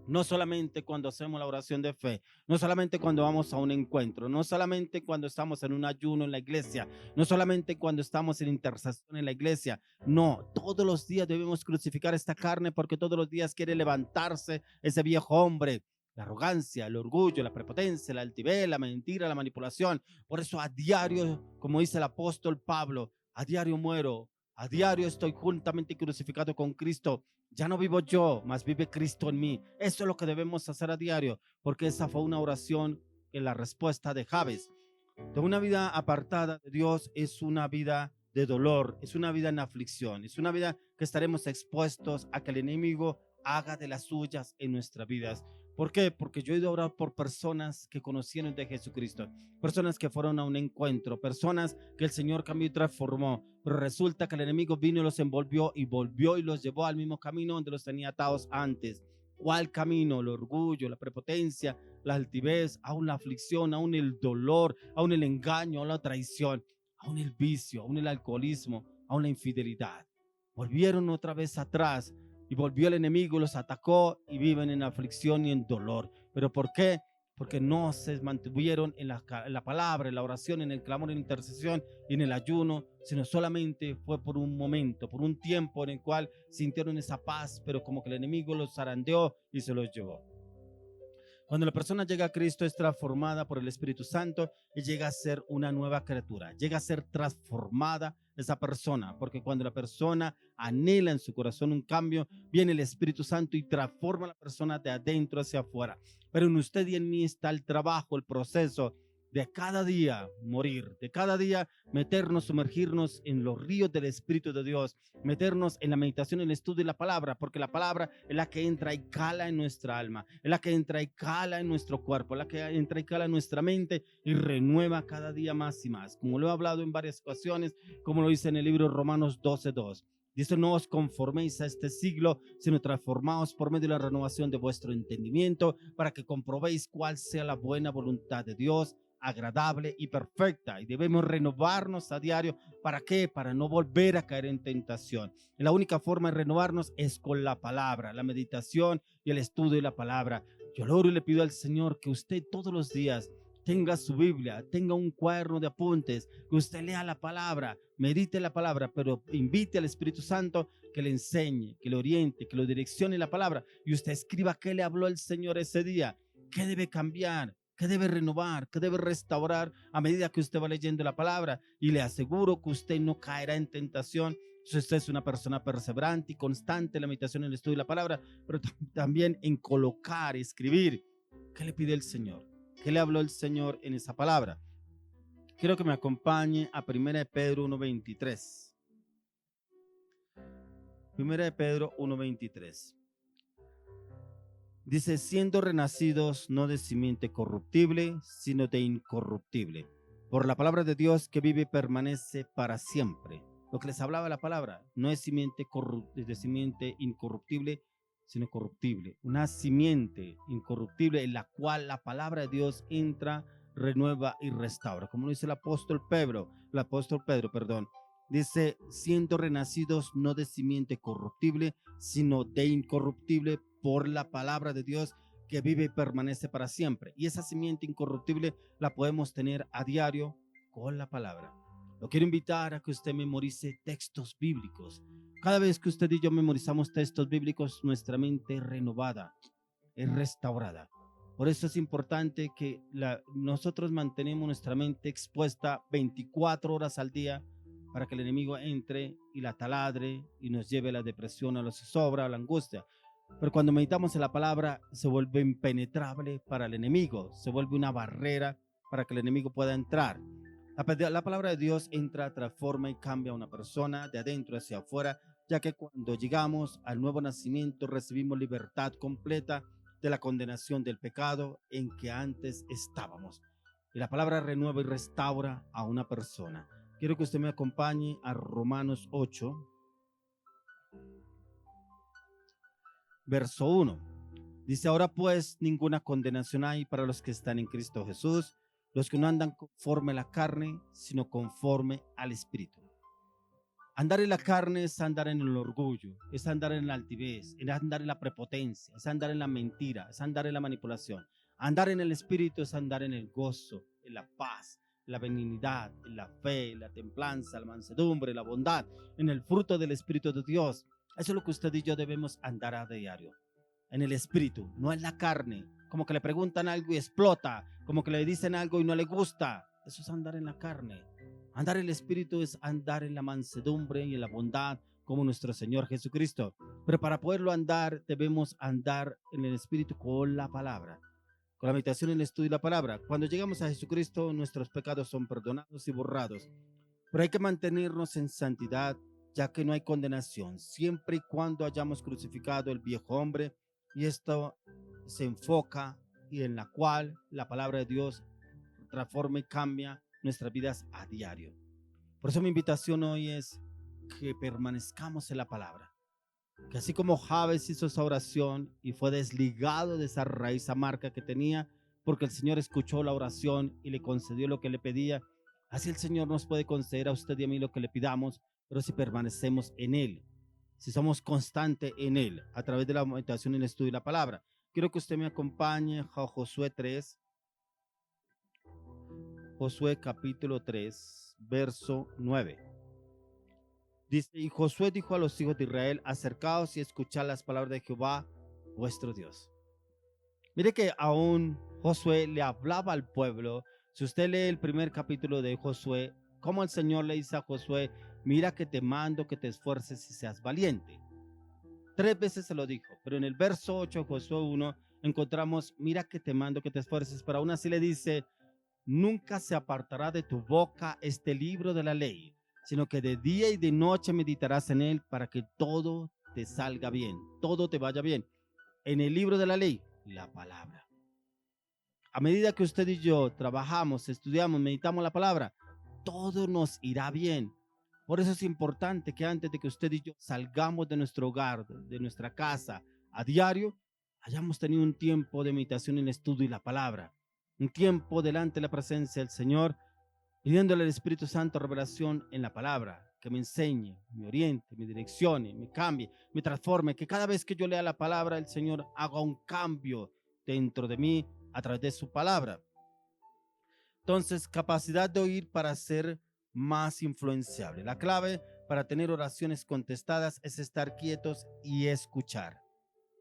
No solamente cuando hacemos la oración de fe, no solamente cuando vamos a un encuentro, no solamente cuando estamos en un ayuno en la iglesia, no solamente cuando estamos en intercesión en la iglesia. No, todos los días debemos crucificar esta carne, porque todos los días quiere levantarse ese viejo hombre. La arrogancia, el orgullo, la prepotencia, la altivez, la mentira, la manipulación. Por eso a diario, como dice el apóstol Pablo, a diario muero, a diario estoy juntamente crucificado con Cristo. Ya no vivo yo, mas vive Cristo en mí. Eso es lo que debemos hacer a diario, porque esa fue una oración en la respuesta de Jabes. De una vida apartada de Dios es una vida de dolor, es una vida en aflicción, es una vida que estaremos expuestos a que el enemigo haga de las suyas en nuestras vidas. ¿Por qué? Porque yo he ido a orar por personas que conocieron de Jesucristo, personas que fueron a un encuentro, personas que el Señor cambió y transformó, pero resulta que el enemigo vino y los envolvió y volvió y los llevó al mismo camino donde los tenía atados antes. ¿Cuál camino? El orgullo, la prepotencia, la altivez, aún la aflicción, aún el dolor, aún el engaño, aún la traición, aún el vicio, aún el alcoholismo, aún la infidelidad. Volvieron otra vez atrás y volvió el enemigo, los atacó y viven en aflicción y en dolor. ¿Pero por qué? Porque no se mantuvieron en la palabra, en la oración, en el clamor, en la intercesión y en el ayuno, sino solamente fue por un momento, por un tiempo en el cual sintieron esa paz, pero como que el enemigo los zarandeó y se los llevó. Cuando la persona llega a Cristo es transformada por el Espíritu Santo y llega a ser una nueva criatura, llega a ser transformada esa persona, porque cuando la persona anhela en su corazón un cambio, viene el Espíritu Santo y transforma a la persona de adentro hacia afuera. Pero en usted y en mí está el trabajo, el proceso de cada día morir, de cada día meternos, sumergirnos en los ríos del Espíritu de Dios, meternos en la meditación, en el estudio de la palabra, porque la palabra es la que entra y cala en nuestra alma, es la que entra y cala en nuestro cuerpo, es la que entra y cala en nuestra mente y renueva cada día más y más, como lo he hablado en varias ocasiones, como lo dice en el libro Romanos 12:2. Dice: no os conforméis a este siglo, sino transformaos por medio de la renovación de vuestro entendimiento, para que comprobéis cuál sea la buena voluntad de Dios, agradable y perfecta. Y debemos renovarnos a diario. ¿Para qué? Para no volver a caer en tentación. Y la única forma de renovarnos es con la palabra, la meditación y el estudio de la palabra. Yo le oro y le pido al Señor que usted todos los días tenga su Biblia, tenga un cuaderno de apuntes, que usted lea la palabra, medite la palabra, pero invite al Espíritu Santo que le enseñe, que le oriente, que lo direccione la palabra, y usted escriba qué le habló el Señor ese día, qué debe cambiar, qué debe renovar, qué debe restaurar a medida que usted va leyendo la palabra, y le aseguro que usted no caerá en tentación si usted es una persona perseverante y constante en la meditación, en el estudio de la palabra, pero también en colocar, escribir qué le pide el Señor. ¿Qué le habló el Señor en esa palabra? Quiero que me acompañe a 1 de Pedro 1:23. 1 de Pedro 1:23. Dice: siendo renacidos no de simiente corruptible, sino de incorruptible, por la palabra de Dios que vive y permanece para siempre. Lo que les hablaba la palabra no es de simiente incorruptible, sino corruptible. Una simiente incorruptible en la cual la palabra de Dios entra, renueva y restaura. Como lo dice el apóstol Pedro, dice: siendo renacidos no de simiente corruptible, sino de incorruptible, por la palabra de Dios que vive y permanece para siempre. Y esa simiente incorruptible la podemos tener a diario con la palabra. Lo quiero invitar a que usted memorice textos bíblicos. Cada vez que usted y yo memorizamos textos bíblicos, nuestra mente es renovada, es restaurada. Por eso es importante que nosotros mantenemos nuestra mente expuesta 24 horas al día, para que el enemigo entre y la taladre y nos lleve a la depresión, a la zozobra, a la angustia. Pero cuando meditamos en la palabra, se vuelve impenetrable para el enemigo, se vuelve una barrera para que el enemigo pueda entrar. La palabra de Dios entra, transforma y cambia a una persona de adentro hacia afuera, ya que cuando llegamos al nuevo nacimiento recibimos libertad completa de la condenación del pecado en que antes estábamos. Y la palabra renueva y restaura a una persona. Quiero que usted me acompañe a Romanos 8, verso 1. Dice: ahora pues ninguna condenación hay para los que están en Cristo Jesús, los que no andan conforme a la carne, sino conforme al Espíritu. Andar en la carne es andar en el orgullo, es andar en la altivez, es andar en la prepotencia, es andar en la mentira, es andar en la manipulación. Andar en el Espíritu es andar en el gozo, en la paz, en la benignidad, en la fe, en la templanza, la mansedumbre, la bondad, en el fruto del Espíritu de Dios. Eso es lo que usted y yo debemos andar a diario, en el Espíritu, no en la carne. Como que le preguntan algo y explota, como que le dicen algo y no le gusta. Eso es andar en la carne. Andar en el Espíritu es andar en la mansedumbre y en la bondad, como nuestro Señor Jesucristo. Pero para poderlo andar, debemos andar en el Espíritu con la palabra, con la meditación y el estudio de la palabra. Cuando llegamos a Jesucristo, nuestros pecados son perdonados y borrados. Pero hay que mantenernos en santidad, ya que no hay condenación, siempre y cuando hayamos crucificado el viejo hombre. Y esto se enfoca y en la cual la palabra de Dios transforma y cambia nuestras vidas a diario. Por eso mi invitación hoy es que permanezcamos en la palabra, que así como Jabes hizo esa oración y fue desligado de esa raíz amarga que tenía, porque el Señor escuchó la oración y le concedió lo que le pedía, así el Señor nos puede conceder a usted y a mí lo que le pidamos, pero si permanecemos en Él, si somos constantes en Él, a través de la meditación y el estudio de la palabra. Quiero que usted me acompañe a Josué 3, Josué capítulo 3, verso 9. Dice, y Josué dijo a los hijos de Israel, acercaos y escuchad las palabras de Jehová, vuestro Dios. Mire que aún Josué le hablaba al pueblo. Si usted lee el primer capítulo de Josué, como el Señor le dice a Josué, mira que te mando que te esfuerces y seas valiente. 3 veces se lo dijo, pero en el verso 8 de Josué 1 encontramos, mira que te mando que te esfuerces, pero aún así le dice, nunca se apartará de tu boca este libro de la ley, sino que de día y de noche meditarás en él para que todo te salga bien, todo te vaya bien. En el libro de la ley, la palabra. A medida que usted y yo trabajamos, estudiamos, meditamos la palabra, todo nos irá bien. Por eso es importante que antes de que usted y yo salgamos de nuestro hogar, de nuestra casa, a diario, hayamos tenido un tiempo de meditación en el estudio y la palabra. Un tiempo delante de la presencia del Señor, pidiéndole al Espíritu Santo revelación en la palabra, que me enseñe, me oriente, me direccione, me cambie, me transforme, que cada vez que yo lea la palabra, el Señor haga un cambio dentro de mí a través de su palabra. Entonces, capacidad de oír para ser más influenciable. La clave para tener oraciones contestadas es estar quietos y escuchar.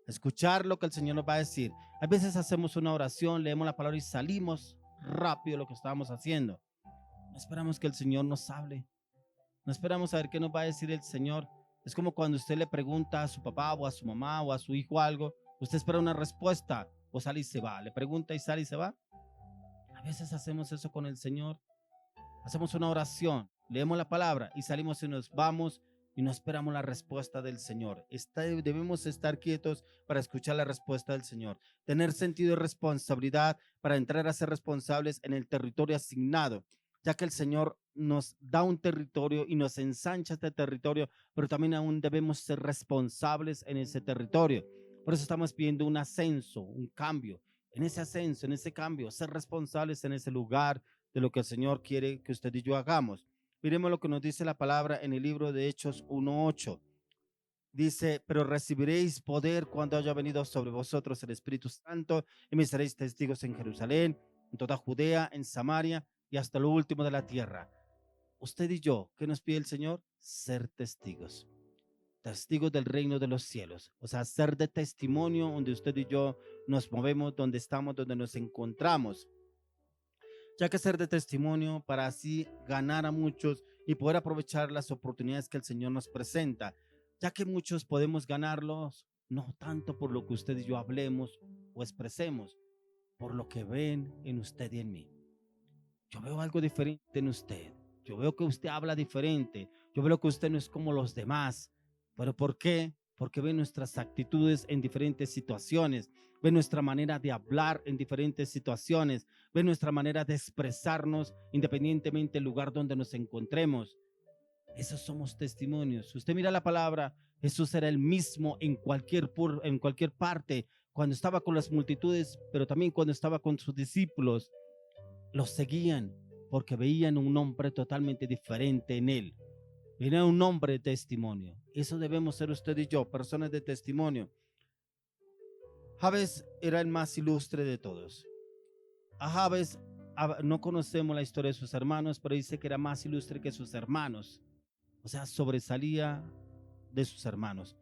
Escuchar lo que el Señor nos va a decir. A veces hacemos una oración, leemos la palabra y salimos rápido de lo que estábamos haciendo. No esperamos que el Señor nos hable. No esperamos saber qué nos va a decir el Señor. Es como cuando usted le pregunta a su papá o a su mamá o a su hijo algo. Usted espera una respuesta o sale y se va. Le pregunta y sale y se va. A veces hacemos eso con el Señor. Hacemos una oración, leemos la palabra y salimos y nos vamos y no esperamos la respuesta del Señor. Debemos estar quietos para escuchar la respuesta del Señor. Tener sentido de responsabilidad para entrar a ser responsables en el territorio asignado, ya que el Señor nos da un territorio y nos ensancha este territorio, pero también aún debemos ser responsables en ese territorio. Por eso estamos pidiendo un ascenso, un cambio. En ese ascenso, en ese cambio, ser responsables en ese lugar de lo que el Señor quiere que usted y yo hagamos. Miremos lo que nos dice la palabra en el libro de Hechos 1:8. Dice, pero recibiréis poder cuando haya venido sobre vosotros el Espíritu Santo y me seréis testigos en Jerusalén, en toda Judea, en Samaria y hasta lo último de la tierra. Usted y yo, ¿qué nos pide el Señor? Ser testigos. Testigos del reino de los cielos. O sea, ser de testimonio donde usted y yo nos movemos, donde estamos, donde nos encontramos. Ya que ser de testimonio para así ganar a muchos y poder aprovechar las oportunidades que el Señor nos presenta, ya que muchos podemos ganarlos no tanto por lo que usted y yo hablemos o expresemos, por lo que ven en usted y en mí. Yo veo algo diferente en usted. Yo veo que usted habla diferente. Yo veo que usted no es como los demás. ¿Pero por qué? Porque ve nuestras actitudes en diferentes situaciones, ve nuestra manera de hablar en diferentes situaciones, ve nuestra manera de expresarnos independientemente del lugar donde nos encontremos. Esos somos testimonios. Si usted mira la palabra, Jesús era el mismo en cualquier parte, cuando estaba con las multitudes, pero también cuando estaba con sus discípulos. Los seguían porque veían un hombre totalmente diferente en él. Era un hombre de testimonio. Eso debemos ser usted y yo, personas de testimonio. Jabes era el más ilustre de todos. A Jabes no conocemos la historia de sus hermanos, pero dice que era más ilustre que sus hermanos. O sea, sobresalía de sus hermanos.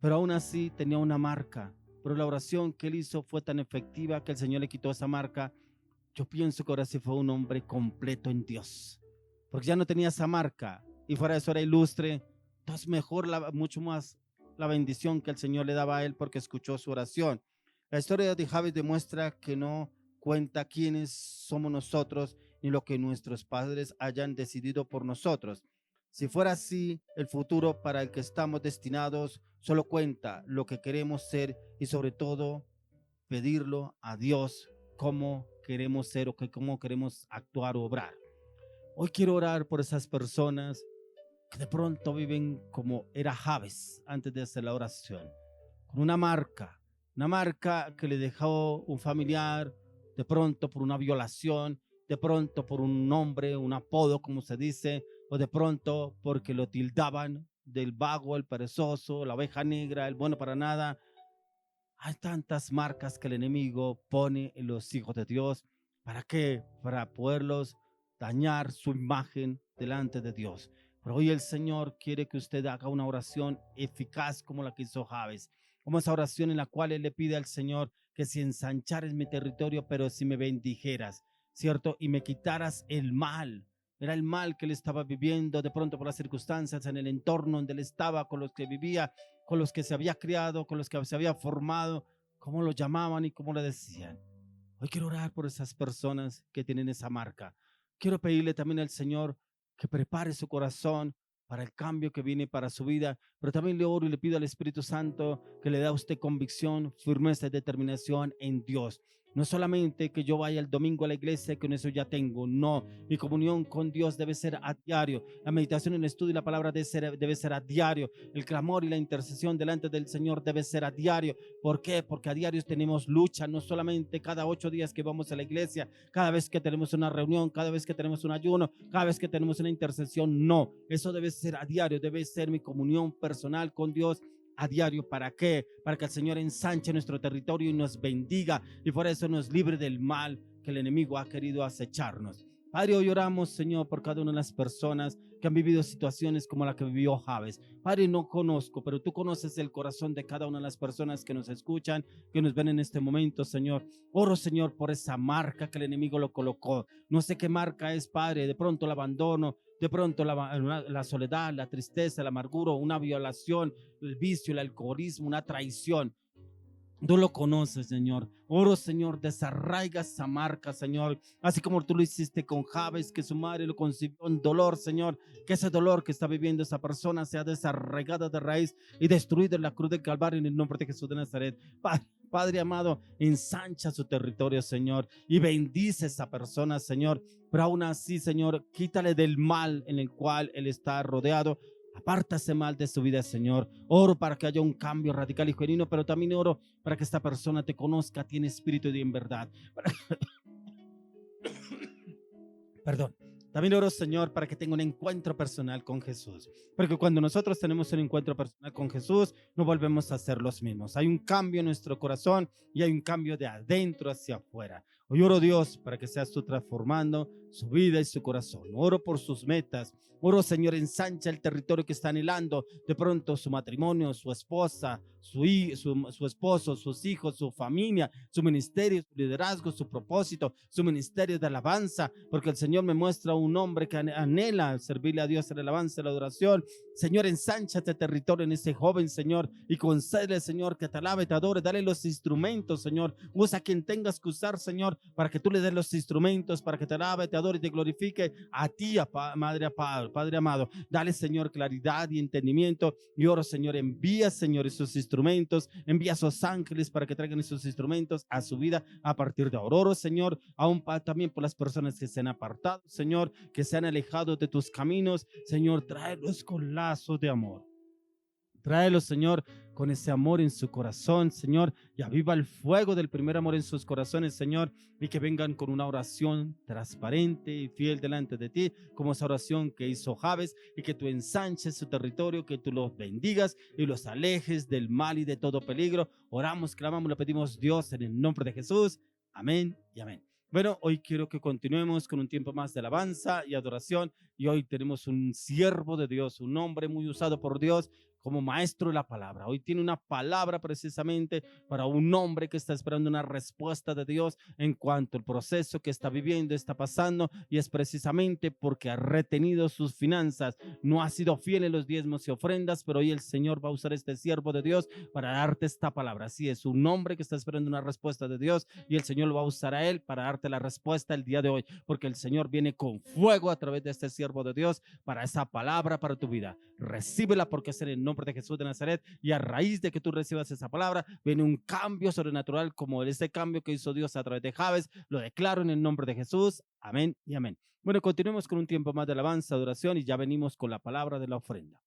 Pero aún así tenía una marca. Pero la oración que él hizo fue tan efectiva que el Señor le quitó esa marca. Yo pienso que ahora sí fue un hombre completo en Dios, porque ya no tenía esa marca y fuera de eso era ilustre. Entonces mejor, mucho más la bendición que el Señor le daba a él porque escuchó su oración. La historia de Jabes demuestra que no cuenta quiénes somos nosotros ni lo que nuestros padres hayan decidido por nosotros. Si fuera así, el futuro para el que estamos destinados solo cuenta lo que queremos ser y sobre todo pedirlo a Dios cómo queremos ser o cómo queremos actuar o obrar. Hoy quiero orar por esas personas que de pronto viven como era Jabes antes de hacer la oración, con una marca que le dejó un familiar, de pronto por una violación, de pronto por un nombre, un apodo, como se dice, o de pronto porque lo tildaban del vago, el perezoso, la oveja negra, el bueno para nada. Hay tantas marcas que el enemigo pone en los hijos de Dios. ¿Para qué? Para poderlos dañar su imagen delante de Dios. Pero hoy el Señor quiere que usted haga una oración eficaz como la que hizo Jabes, como esa oración en la cual él le pide al Señor que si ensanchares mi territorio, pero si me bendijeras, ¿cierto? Y me quitaras el mal. Era el mal que él estaba viviendo de pronto por las circunstancias en el entorno donde él estaba, con los que vivía, con los que se había criado, con los que se había formado, cómo lo llamaban y cómo le decían. Hoy quiero orar por esas personas que tienen esa marca. Quiero pedirle también al Señor que prepare su corazón para el cambio que viene para su vida, pero también le oro y le pido al Espíritu Santo que le dé a usted convicción, firmeza y determinación en Dios. No solamente que yo vaya el domingo a la iglesia, que con eso ya tengo, no. Mi comunión con Dios debe ser a diario. La meditación, el estudio y la palabra debe ser a diario. El clamor y la intercesión delante del Señor debe ser a diario. ¿Por qué? Porque a diario tenemos lucha, no solamente cada 8 días que vamos a la iglesia, cada vez que tenemos una reunión, cada vez que tenemos un ayuno, cada vez que tenemos una intercesión, no. Eso debe ser a diario, debe ser mi comunión personal con Dios a diario. ¿Para qué? Para que el Señor ensanche nuestro territorio y nos bendiga y por eso nos libre del mal que el enemigo ha querido acecharnos. Padre, hoy oramos, Señor, por cada una de las personas que han vivido situaciones como la que vivió Jabes. Padre, no conozco, pero tú conoces el corazón de cada una de las personas que nos escuchan, que nos ven en este momento, Señor. Oro, Señor, por esa marca que el enemigo lo colocó. No sé qué marca es, Padre, de pronto el abandono, de pronto la soledad, la tristeza, la amargura, una violación, el vicio, el alcoholismo, una traición. Tú lo conoces, Señor. Oro, Señor, desarraiga esa marca, Señor. Así como tú lo hiciste con Jabes, que su madre lo concibió en dolor, Señor. Que ese dolor que está viviendo esa persona sea desarraigada de raíz y destruido en la cruz del Calvario en el nombre de Jesús de Nazaret. Padre amado, ensancha su territorio, Señor, y bendice a esa persona, Señor. Pero aún así, Señor, quítale del mal en el cual él está rodeado. Apártase mal de su vida, Señor. Oro para que haya un cambio radical y genuino, pero también oro para que esta persona te conozca, tiene espíritu y en verdad. Perdón. También oro, Señor, para que tenga un encuentro personal con Jesús. Porque cuando nosotros tenemos un encuentro personal con Jesús, no volvemos a ser los mismos. Hay un cambio en nuestro corazón y hay un cambio de adentro hacia afuera. Hoy oro, Dios, para que seas tú transformando su vida y su corazón. Oro por sus metas. Oro, Señor, ensancha el territorio que está anhelando. De pronto su matrimonio, su esposa, su esposo, sus hijos, su familia, su ministerio, su liderazgo, su propósito, su ministerio de alabanza. Porque el Señor me muestra un hombre que anhela servirle a Dios en la alabanza y la adoración. Señor, ensancha este territorio en ese joven, Señor, y concédele, Señor, que te alabe, te adore. Dale los instrumentos, Señor. Usa a quien tengas que usar, Señor, para que tú le des los instrumentos, para que te alabe, te adore y te glorifique a ti, Padre amado. Dale, Señor, claridad y entendimiento. Y oro, Señor, envía, Señor, esos instrumentos, envía a esos ángeles para que traigan esos instrumentos a su vida a partir de ahora. Oro, Señor, aún también por las personas que se han apartado, Señor, que se han alejado de tus caminos. Señor, tráelos con lazos de amor. Tráelos, Señor, con ese amor en su corazón, Señor, y aviva el fuego del primer amor en sus corazones, Señor, y que vengan con una oración transparente y fiel delante de ti, como esa oración que hizo Jabes, y que tú ensanches su territorio, que tú los bendigas y los alejes del mal y de todo peligro. Oramos, clamamos, lo pedimos, Dios, en el nombre de Jesús. Amén y amén. Bueno, hoy quiero que continuemos con un tiempo más de alabanza y adoración, y hoy tenemos un siervo de Dios, un hombre muy usado por Dios como maestro de la palabra. Hoy tiene una palabra precisamente para un hombre que está esperando una respuesta de Dios en cuanto al proceso que está viviendo, está pasando, y es precisamente porque ha retenido sus finanzas, no ha sido fiel en los diezmos y ofrendas, pero hoy el Señor va a usar este siervo de Dios para darte esta palabra. Así es, un hombre que está esperando una respuesta de Dios, y el Señor lo va a usar a él para darte la respuesta el día de hoy, porque el Señor viene con fuego a través de este siervo de Dios para esa palabra para tu vida. Recíbela, porque es en el nombre de Jesús de Nazaret, y a raíz de que tú recibas esa palabra, viene un cambio sobrenatural como este cambio que hizo Dios a través de Jabes. Lo declaro en el nombre de Jesús. Amén y amén. Bueno, continuemos con un tiempo más de alabanza, adoración, y ya venimos con la palabra de la ofrenda.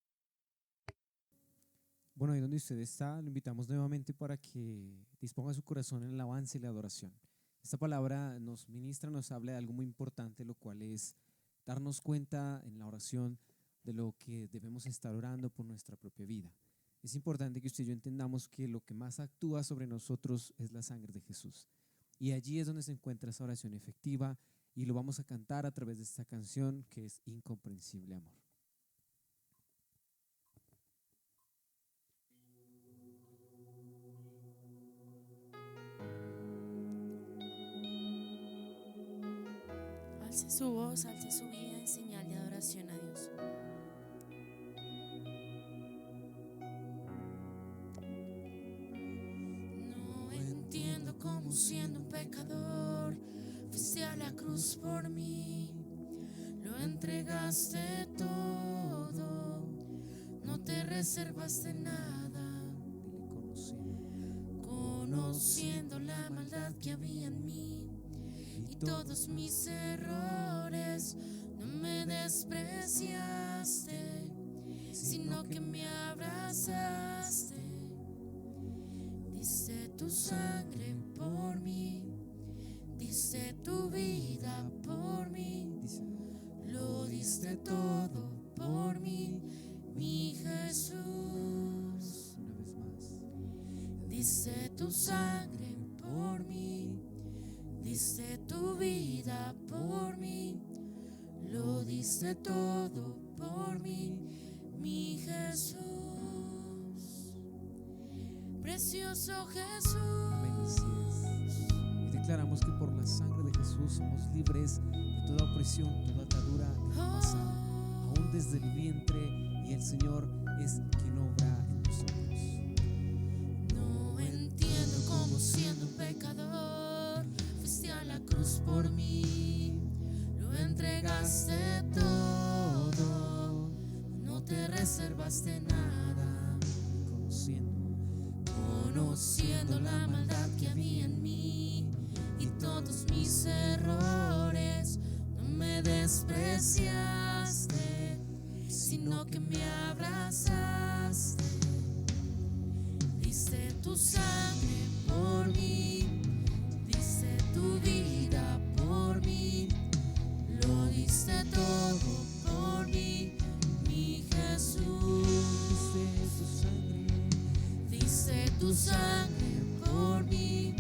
Bueno, ahí donde usted está, lo invitamos nuevamente para que disponga su corazón en el avance y la adoración. Esta palabra nos ministra, nos habla de algo muy importante, lo cual es darnos cuenta en la oración de lo que debemos estar orando por nuestra propia vida. Es importante que usted y yo entendamos que lo que más actúa sobre nosotros es la sangre de Jesús. Y allí es donde se encuentra esa oración efectiva, y lo vamos a cantar a través de esta canción que es Incomprensible Amor. Alce su voz, alce su vida en señal de adoración a Dios. No entiendo cómo siendo un pecador fuiste a la cruz por mí, lo entregaste todo, no te reservaste nada, conociendo la maldad que había en mí y todos mis errores. No me despreciaste, sino que me abrazaste. Diste tu sangre por mí, diste tu vida por mí, lo diste todo por mí, mi Jesús. Una vez más. Diste tu sangre por mí, diste tu vida por mí, lo diste todo por mí, mi Jesús. Precioso Jesús. Amén, así es. Y declaramos que por la sangre de Jesús somos libres de toda opresión, toda atadura del pasado, aún desde el vientre, y el Señor es quien obra en nosotros. No entiendo cómo siendo un pecador fuiste a la cruz por mí, lo entregaste todo, no te reservaste nada, conociendo la maldad que había en mí y todos mis errores. No me despreciaste, sino que me abrazaste. Diste tu sangre por mí, diste tu vida por mí, lo diste todo por mí, mi Jesús. Diste tu sangre por mí,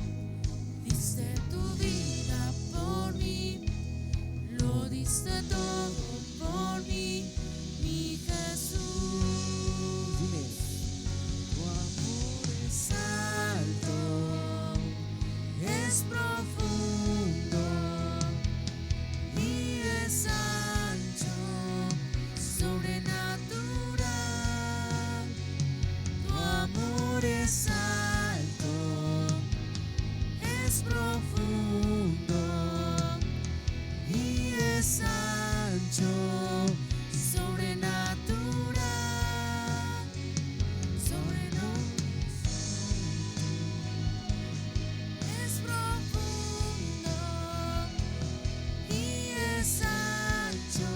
diste tu vida por mí, lo diste todo por mí, mi Jesús. Dile. Tu amor es alto, es profundo y es ancho, sobrenatural. Tu amor es alto, es profundo y es ancho, sobrenatural, es profundo y es ancho,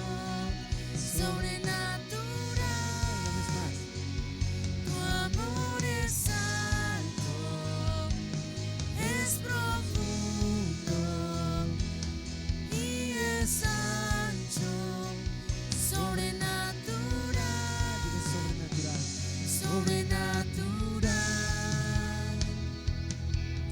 sobrenatural. Tu amor es alto, es profundo y es ancho, sobrenatural, sobrenatural.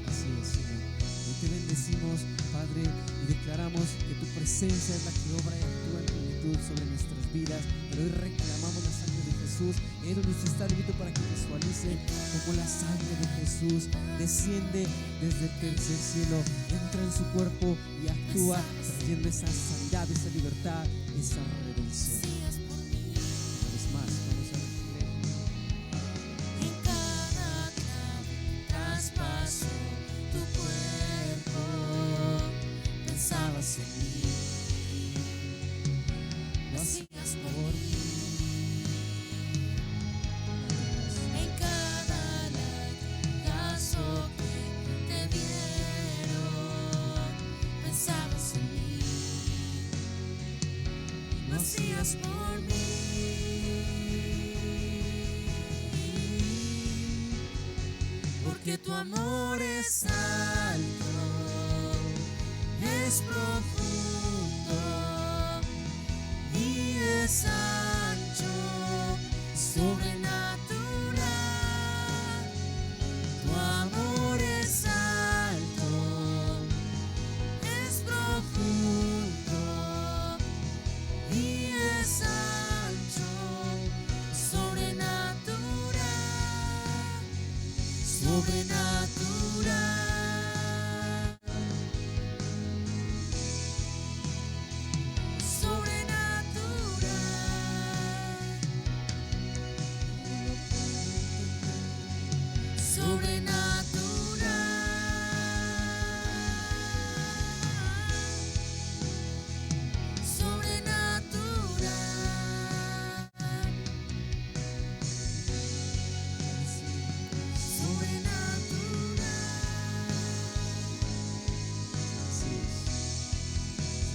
Así es, Señor. Hoy te bendecimos, Padre, y declaramos que tu presencia es la que obra y actúa en plenitud sobre nuestras vidas. Pero hoy reclamamos la sangre de Jesús. Es donde usted está, invito para que visualice como la sangre de Jesús desciende desde el tercer cielo, entra en su cuerpo y actúa trayendo esa sanidad, esa libertad, esa redención. Decías por mí, Una vez más, vamos a decirle. en cada clavo, traspaso tu cuerpo, pensabas en mí, lo hacías por mí. porque tu amor es alto, es profundo y es ancho, sobrenatural. Tu amor es alto, es profundo y es ancho, sobrenatural, sobrenatural.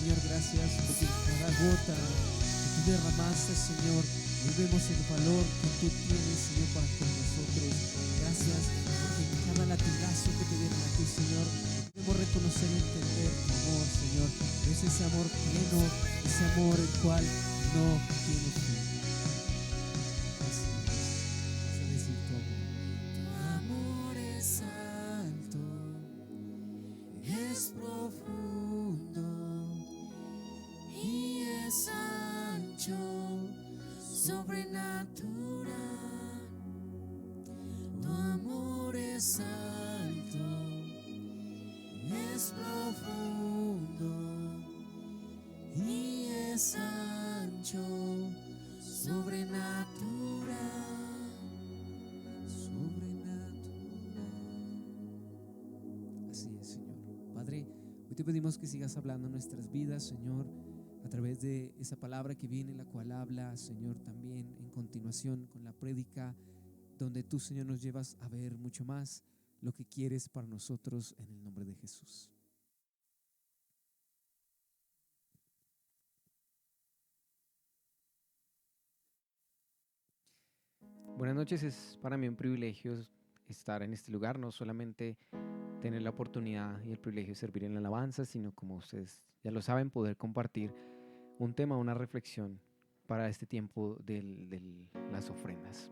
Señor, gracias porque en cada gota que tú derramaste, Señor, hoy vemos el valor que tú tienes, Señor, para con nosotros. Gracias porque en cada latigazo que te dieron a ti, Señor, podemos reconocer y entender tu amor, Señor. Es ese amor pleno, ese amor el cual no tiene fin. Así es decir tu amor. Tu amor es alto, es profundo y es ancho, sobrenatural. Tu amor es alto, es profundo y es ancho, sobrenatural. Así es, Señor. Padre, hoy te pedimos que sigas hablando en nuestras vidas, Señor, a través de esa palabra que viene, la cual habla, Señor, también en continuación con la prédica, donde tú, Señor, nos llevas a ver mucho más lo que quieres para nosotros en el nombre de Jesús. Buenas noches, es para mí un privilegio estar en este lugar, no solamente tener la oportunidad y el privilegio de servir en la alabanza, sino como ustedes ya lo saben, poder compartir un tema, una reflexión para este tiempo de las ofrendas.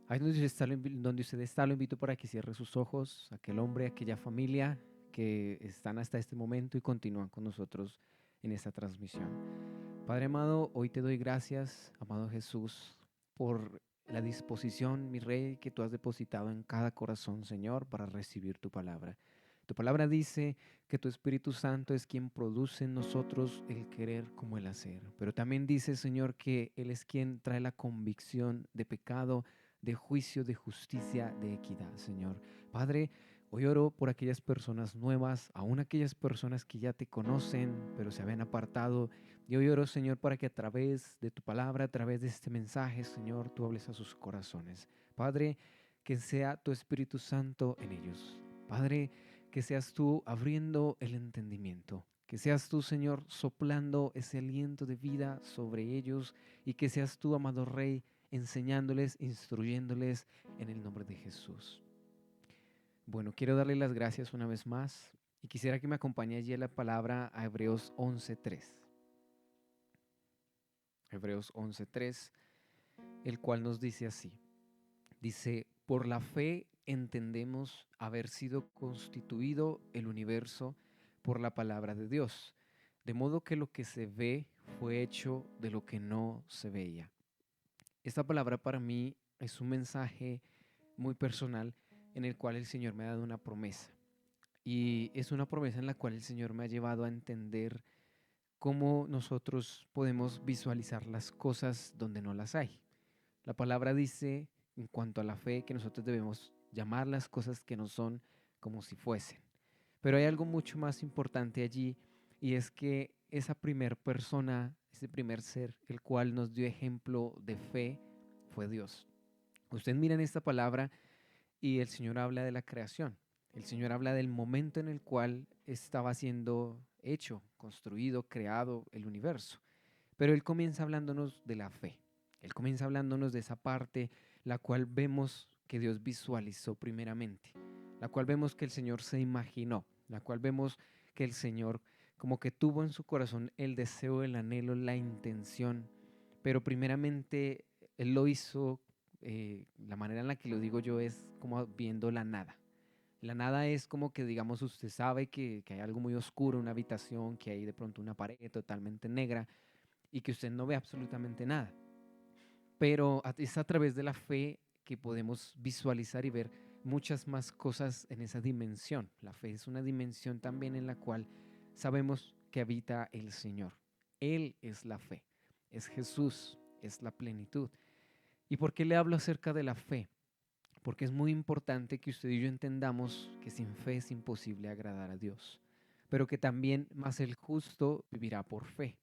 Ahí donde usted está, lo invito para que cierre sus ojos, aquel hombre, aquella familia que están hasta este momento y continúan con nosotros en esta transmisión. Padre amado, hoy te doy gracias, amado Jesús, por la disposición, mi Rey, que tú has depositado en cada corazón, Señor, para recibir tu palabra. Tu palabra dice que tu Espíritu Santo es quien produce en nosotros el querer como el hacer. Pero también dice, Señor, que Él es quien trae la convicción de pecado, de juicio, de justicia, de equidad, Señor. Padre, hoy oro por aquellas personas nuevas, aún aquellas personas que ya te conocen, pero se habían apartado. Y hoy oro, Señor, para que a través de tu palabra, a través de este mensaje, Señor, tú hables a sus corazones. Padre, que sea tu Espíritu Santo en ellos. Padre, que seas tú abriendo el entendimiento. Que seas tú, Señor, soplando ese aliento de vida sobre ellos. Y que seas tú, amado Rey, enseñándoles, instruyéndoles en el nombre de Jesús. Bueno, quiero darle las gracias una vez más. Y quisiera que me acompañe allí la palabra a Hebreos 11:3. Hebreos 11:3, el cual nos dice así. Dice, por la fe entendemos haber sido constituido el universo por la palabra de Dios, de modo que lo que se ve fue hecho de lo que no se veía. Esta palabra para mí es un mensaje muy personal en el cual el Señor me ha dado una promesa. Y es una promesa en la cual el Señor me ha llevado a entender cómo nosotros podemos visualizar las cosas donde no las hay. La palabra dice en cuanto a la fe que nosotros debemos llamar las cosas que no son como si fuesen. Pero hay algo mucho más importante allí, y es que esa primer persona, ese primer ser, el cual nos dio ejemplo de fe, fue Dios. Usted mira en esta palabra y el Señor habla de la creación. El Señor habla del momento en el cual estaba siendo hecho, construido, creado el universo. Pero Él comienza hablándonos de la fe. Él comienza hablándonos de esa parte la cual vemos que Dios visualizó primeramente. la cual vemos que el Señor se imaginó, la cual vemos que el Señor como que tuvo en su corazón el deseo, el anhelo, la intención, pero primeramente Él lo hizo, la manera en la que lo digo yo es como viendo la nada. La nada es como que, digamos, usted sabe que hay algo muy oscuro, una habitación, que hay de pronto una pared totalmente negra y que usted no ve absolutamente nada. Pero es a través de la fe que podemos visualizar y ver muchas más cosas en esa dimensión. La fe es una dimensión también en la cual sabemos que habita el Señor. Él es la fe, es Jesús, es la plenitud. ¿Y por qué le hablo acerca de la fe? Porque es muy importante que usted y yo entendamos que sin fe es imposible agradar a Dios, pero que también más el justo vivirá por fe.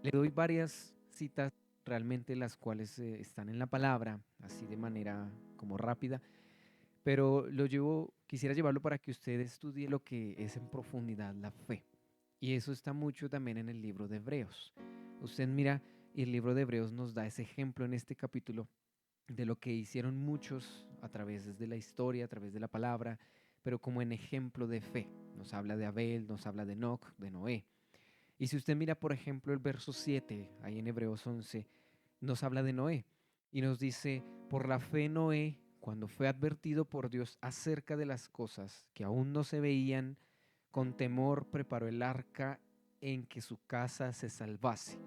Le doy varias citas realmente las cuales están en la palabra, así de manera como rápida, pero quisiera llevarlo para que usted estudie lo que es en profundidad la fe. Y eso está mucho también en el libro de Hebreos. Usted mira, y el libro de Hebreos nos da ese ejemplo en este capítulo de lo que hicieron muchos a través de la historia, a través de la palabra, pero como en ejemplo de fe. Nos habla de Abel, nos habla de Enoc, de Noé. Y si usted mira, por ejemplo, el verso 7, ahí en Hebreos 11, nos habla de Noé y nos dice, por la fe Noé, cuando fue advertido por Dios acerca de las cosas que aún no se veían, con temor preparó el arca en que su casa se salvase.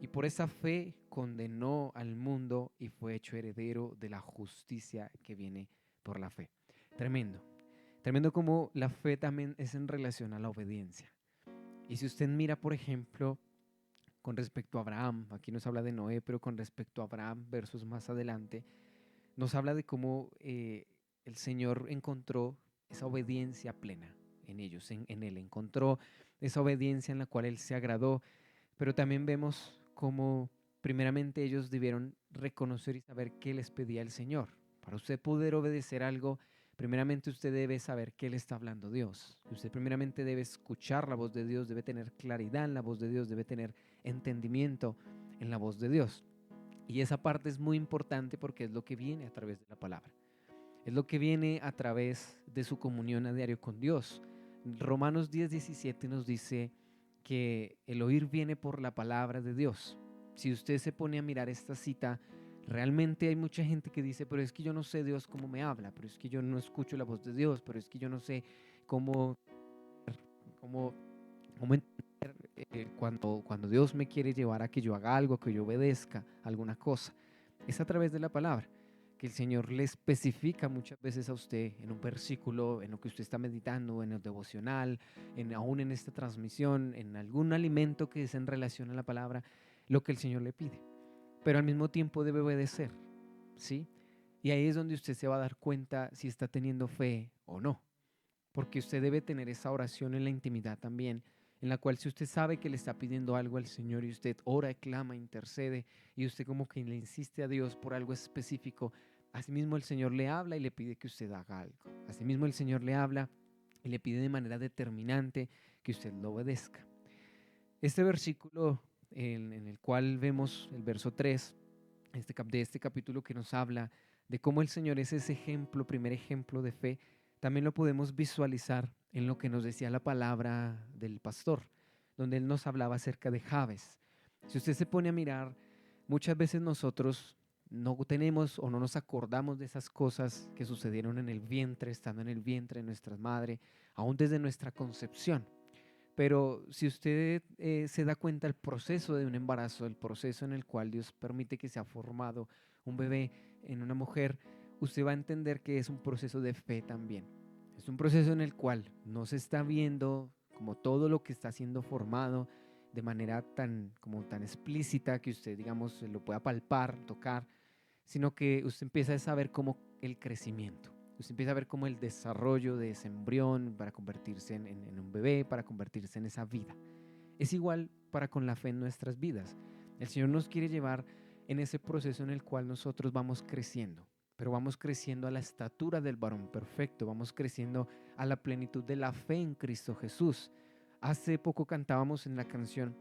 Y por esa fe condenó al mundo y fue hecho heredero de la justicia que viene por la fe. Tremendo. Tremendo como la fe también es en relación a la obediencia. Y si usted mira, por ejemplo, con respecto a Abraham, aquí nos habla de Noé, pero con respecto a Abraham, versos más adelante, nos habla de cómo el Señor encontró esa obediencia plena en ellos, en él. Encontró esa obediencia en la cual él se agradó, pero también vemos cómo primeramente ellos debieron reconocer y saber qué les pedía el Señor. Para usted poder obedecer algo, primeramente usted debe saber qué le está hablando Dios. Usted primeramente debe escuchar la voz de Dios, debe tener claridad en la voz de Dios, debe tener entendimiento en la voz de Dios. Y esa parte es muy importante porque es lo que viene a través de la palabra. Es lo que viene a través de su comunión a diario con Dios. Romanos 10:17 nos dice que el oír viene por la palabra de Dios. Si usted se pone a mirar esta cita, realmente hay mucha gente que dice, pero es que yo no sé Dios cómo me habla, pero es que yo no escucho la voz de Dios, pero es que yo no sé cómo, cómo, cómo entender cuando Dios me quiere llevar a que yo haga algo, que yo obedezca alguna cosa. Es a través de la palabra que el Señor le especifica muchas veces a usted en un versículo, en lo que usted está meditando, en el devocional, aún en esta transmisión, en algún alimento que es en relación a la palabra, lo que el Señor le pide. Pero al mismo tiempo debe obedecer, ¿sí? Y ahí es donde usted se va a dar cuenta si está teniendo fe o no. Porque usted debe tener esa oración en la intimidad también, en la cual si usted sabe que le está pidiendo algo al Señor y usted ora, clama, intercede y usted como que le insiste a Dios por algo específico, asimismo el Señor le habla y le pide que usted haga algo. Asimismo el Señor le habla y le pide de manera determinante que usted lo obedezca. Este versículo en el cual vemos el verso 3 de este capítulo que nos habla de cómo el Señor es ese ejemplo, primer ejemplo de fe, también lo podemos visualizar en lo que nos decía la palabra del pastor, donde él nos hablaba acerca de Jabes. Si usted se pone a mirar, muchas veces nosotros no tenemos o no nos acordamos de esas cosas que sucedieron en el vientre, estando en el vientre de nuestra madre, aún desde nuestra concepción. Pero si usted se da cuenta el proceso de un embarazo, el proceso en el cual Dios permite que sea formado un bebé en una mujer, usted va a entender que es un proceso de fe también. Es un proceso en el cual no se está viendo como todo lo que está siendo formado de manera tan explícita que usted, digamos, lo pueda palpar, tocar, sino que usted empieza a saber cómo el crecimiento. Usted empieza a ver cómo el desarrollo de ese embrión para convertirse en un bebé, para convertirse en esa vida. Es igual para con la fe en nuestras vidas. El Señor nos quiere llevar en ese proceso en el cual nosotros vamos creciendo, pero vamos creciendo a la estatura del varón perfecto, vamos creciendo a la plenitud de la fe en Cristo Jesús. Hace poco cantábamos en la canción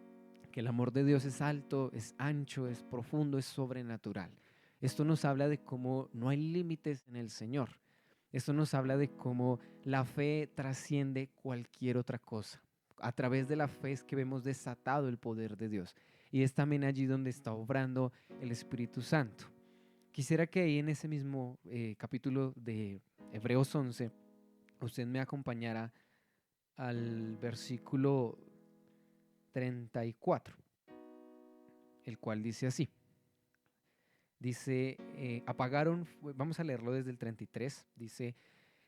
que el amor de Dios es alto, es ancho, es profundo, es sobrenatural. Esto nos habla de cómo no hay límites en el Señor. Esto nos habla de cómo la fe trasciende cualquier otra cosa. A través de la fe es que vemos desatado el poder de Dios. Y es también allí donde está obrando el Espíritu Santo. Quisiera que ahí en ese mismo capítulo de Hebreos 11, usted me acompañara al versículo 34, el cual dice así. Dice, vamos a leerlo desde el 33, dice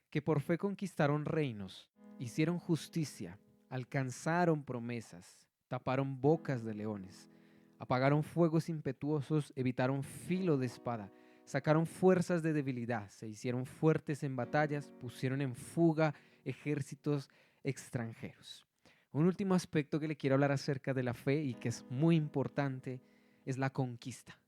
que por fe conquistaron reinos, hicieron justicia, alcanzaron promesas, taparon bocas de leones, apagaron fuegos impetuosos, evitaron filo de espada, sacaron fuerzas de debilidad, se hicieron fuertes en batallas, pusieron en fuga ejércitos extranjeros. Un último aspecto que le quiero hablar acerca de la fe y que es muy importante es la conquista.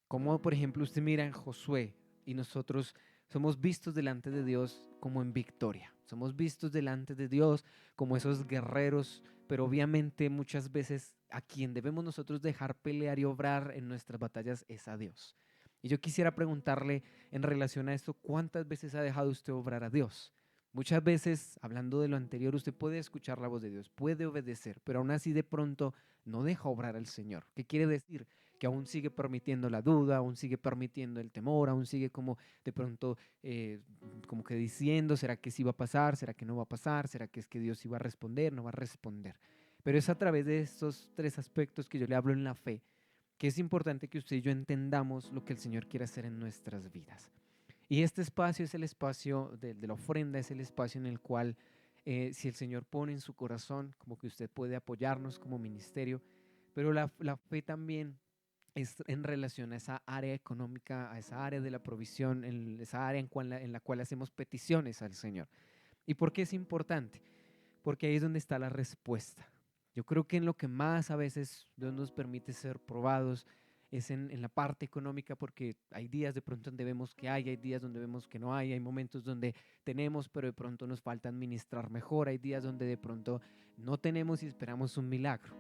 Como por ejemplo usted mira en Josué y nosotros somos vistos delante de Dios como en victoria. Somos vistos delante de Dios como esos guerreros, pero obviamente muchas veces a quien debemos nosotros dejar pelear y obrar en nuestras batallas es a Dios. Y yo quisiera preguntarle en relación a esto, ¿cuántas veces ha dejado usted obrar a Dios? Muchas veces, hablando de lo anterior, usted puede escuchar la voz de Dios, puede obedecer, pero aún así de pronto no deja obrar al Señor. ¿Qué quiere decir? Que aún sigue permitiendo la duda, aún sigue permitiendo el temor, aún sigue como de pronto como que diciendo, ¿será que sí va a pasar? ¿Será que no va a pasar? ¿Será que es que Dios iba a responder? ¿No va a responder? Pero es a través de estos tres aspectos que yo le hablo en la fe, que es importante que usted y yo entendamos lo que el Señor quiere hacer en nuestras vidas. Y este espacio es el espacio de la ofrenda, es el espacio en el cual si el Señor pone en su corazón, como que usted puede apoyarnos como ministerio, pero la fe también es en relación a esa área económica, a esa área de la provisión, en esa área en la cual hacemos peticiones al Señor. ¿Y por qué es importante? Porque ahí es donde está la respuesta. Yo creo que en lo que más a veces Dios nos permite ser probados es en la parte económica, porque hay días de pronto donde vemos que hay días donde vemos que no hay momentos donde tenemos, pero de pronto nos falta administrar mejor, hay días donde de pronto no tenemos y esperamos un milagro.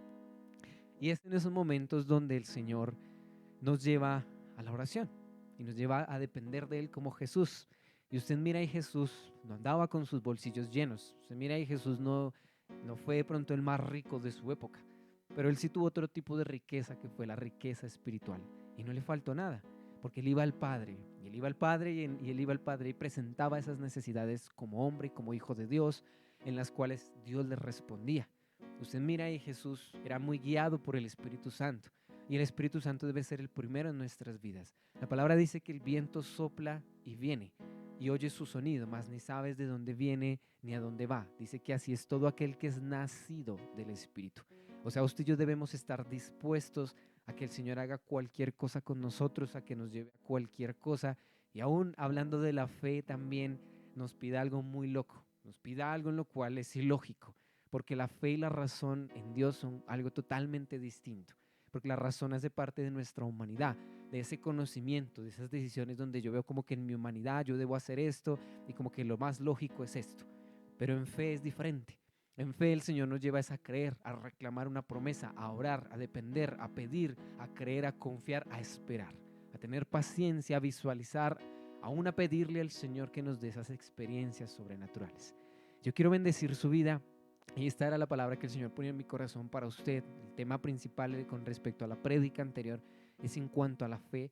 Y es en esos momentos donde el Señor nos lleva a la oración y nos lleva a depender de Él como Jesús. Y usted mira ahí Jesús no andaba con sus bolsillos llenos. Usted mira ahí Jesús no fue de pronto el más rico de su época, pero Él sí tuvo otro tipo de riqueza que fue la riqueza espiritual. Y no le faltó nada, porque Él iba al Padre, y Él iba al Padre, y Él iba al Padre y presentaba esas necesidades como hombre y como hijo de Dios, en las cuales Dios le respondía. Usted mira ahí Jesús era muy guiado por el Espíritu Santo. Y el Espíritu Santo debe ser el primero en nuestras vidas. La palabra dice que el viento sopla y viene, y oyes su sonido, mas ni sabes de dónde viene ni a dónde va. Dice que así es todo aquel que es nacido del Espíritu. O sea, usted y yo debemos estar dispuestos a que el Señor haga cualquier cosa con nosotros, a que nos lleve a cualquier cosa. Y aún hablando de la fe, también nos pida algo muy loco. Nos pida algo en lo cual es ilógico, porque la fe y la razón en Dios son algo totalmente distinto. Porque la razón hace parte de nuestra humanidad, de ese conocimiento, de esas decisiones donde yo veo como que en mi humanidad yo debo hacer esto y como que lo más lógico es esto. Pero en fe es diferente. En fe el Señor nos lleva a creer, a reclamar una promesa, a orar, a depender, a pedir, a creer, a confiar, a esperar, a tener paciencia, a visualizar, aún a pedirle al Señor que nos dé esas experiencias sobrenaturales. Yo quiero bendecir su vida. Y esta era la palabra que el Señor ponía en mi corazón para usted. El tema principal con respecto a la prédica anterior es en cuanto a la fe.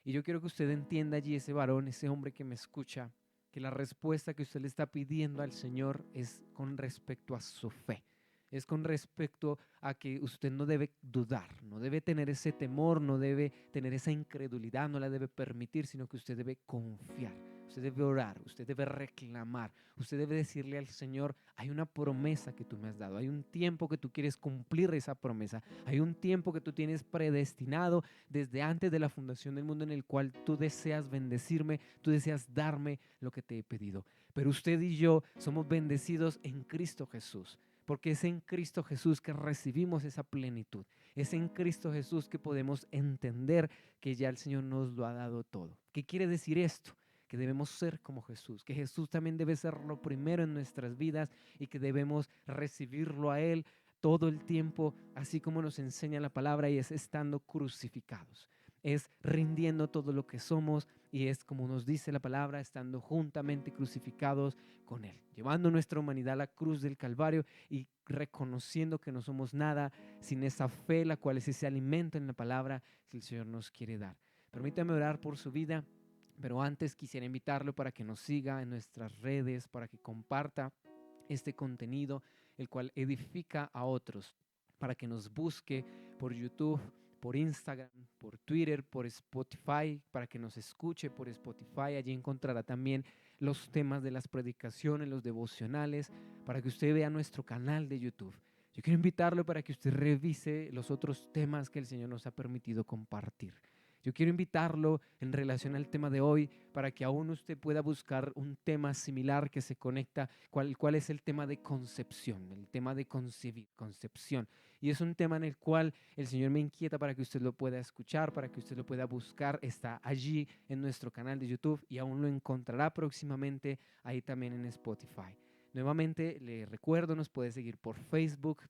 Y yo quiero que usted entienda allí, ese varón, ese hombre que me escucha, que la respuesta que usted le está pidiendo al Señor es con respecto a su fe. Es con respecto a que usted no debe dudar, no debe tener ese temor, no debe tener esa incredulidad, no la debe permitir, sino que usted debe confiar. Usted debe orar, usted debe reclamar, usted debe decirle al Señor, hay una promesa que tú me has dado, hay un tiempo que tú quieres cumplir esa promesa, hay un tiempo que tú tienes predestinado desde antes de la fundación del mundo en el cual tú deseas bendecirme, tú deseas darme lo que te he pedido. Pero usted y yo somos bendecidos en Cristo Jesús, porque es en Cristo Jesús que recibimos esa plenitud, es en Cristo Jesús que podemos entender que ya el Señor nos lo ha dado todo. ¿Qué quiere decir esto? Que debemos ser como Jesús, que Jesús también debe ser lo primero en nuestras vidas y que debemos recibirlo a Él todo el tiempo, así como nos enseña la palabra, y es estando crucificados. es rindiendo todo lo que somos y es, como nos dice la palabra, estando juntamente crucificados con Él, llevando nuestra humanidad a la cruz del Calvario y reconociendo que no somos nada sin esa fe, la cual es ese alimento en la palabra que el Señor nos quiere dar. Permítame orar por su vida, pero antes quisiera invitarlo para que nos siga en nuestras redes, para que comparta este contenido, el cual edifica a otros, para que nos busque por YouTube, por Instagram, por Twitter, por Spotify, para que nos escuche por Spotify. Allí encontrará también los temas de las predicaciones, los devocionales, para que usted vea nuestro canal de YouTube. Yo quiero invitarlo para que usted revise los otros temas que el Señor nos ha permitido compartir. Yo quiero invitarlo en relación al tema de hoy para que aún usted pueda buscar un tema similar que se conecta, cuál es el tema de concepción, el tema de concebir, concepción. Y es un tema en el cual el Señor me inquieta para que usted lo pueda escuchar, para que usted lo pueda buscar. Está allí en nuestro canal de YouTube y aún lo encontrará próximamente ahí también en Spotify. Nuevamente le recuerdo, nos puede seguir por Facebook,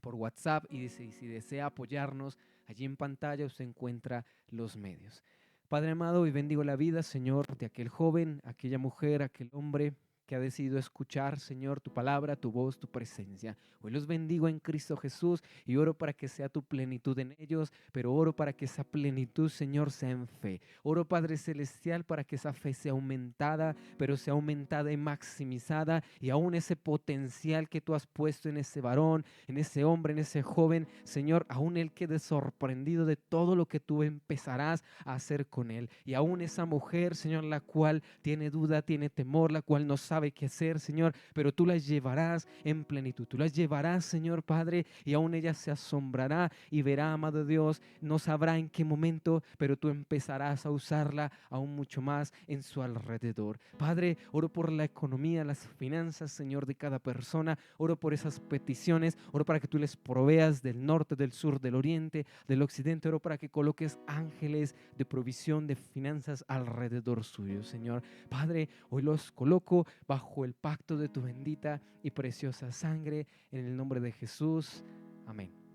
por WhatsApp y si desea apoyarnos, allí en pantalla usted encuentra los medios. Padre amado, hoy bendigo la vida, Señor, de aquel joven, aquella mujer, aquel hombre que ha decidido escuchar, Señor, tu palabra, tu voz, tu presencia. Hoy los bendigo en Cristo Jesús y oro para que sea tu plenitud en ellos, pero oro para que esa plenitud, Señor, sea en fe. Oro, Padre Celestial, para que esa fe sea aumentada, pero sea aumentada y maximizada, y aún ese potencial que tú has puesto en ese varón, en ese hombre, en ese joven, Señor, aún él quede sorprendido de todo lo que tú empezarás a hacer con él. Y aún esa mujer, Señor, la cual tiene duda, tiene temor, la cual no sabe qué hacer, Señor, pero tú las llevarás en plenitud. Tú las llevarás, Señor Padre, y aún ella se asombrará y verá, amado Dios, no sabrá en qué momento, pero tú empezarás a usarla aún mucho más en su alrededor. Padre, oro por la economía, las finanzas, Señor, de cada persona. Oro por esas peticiones. Oro para que tú les proveas del norte, del sur, del oriente, del occidente. Oro para que coloques ángeles de provisión de finanzas alrededor suyo, Señor. Padre, hoy los coloco bajo el pacto de tu bendita y preciosa sangre, en el nombre de Jesús. Amén.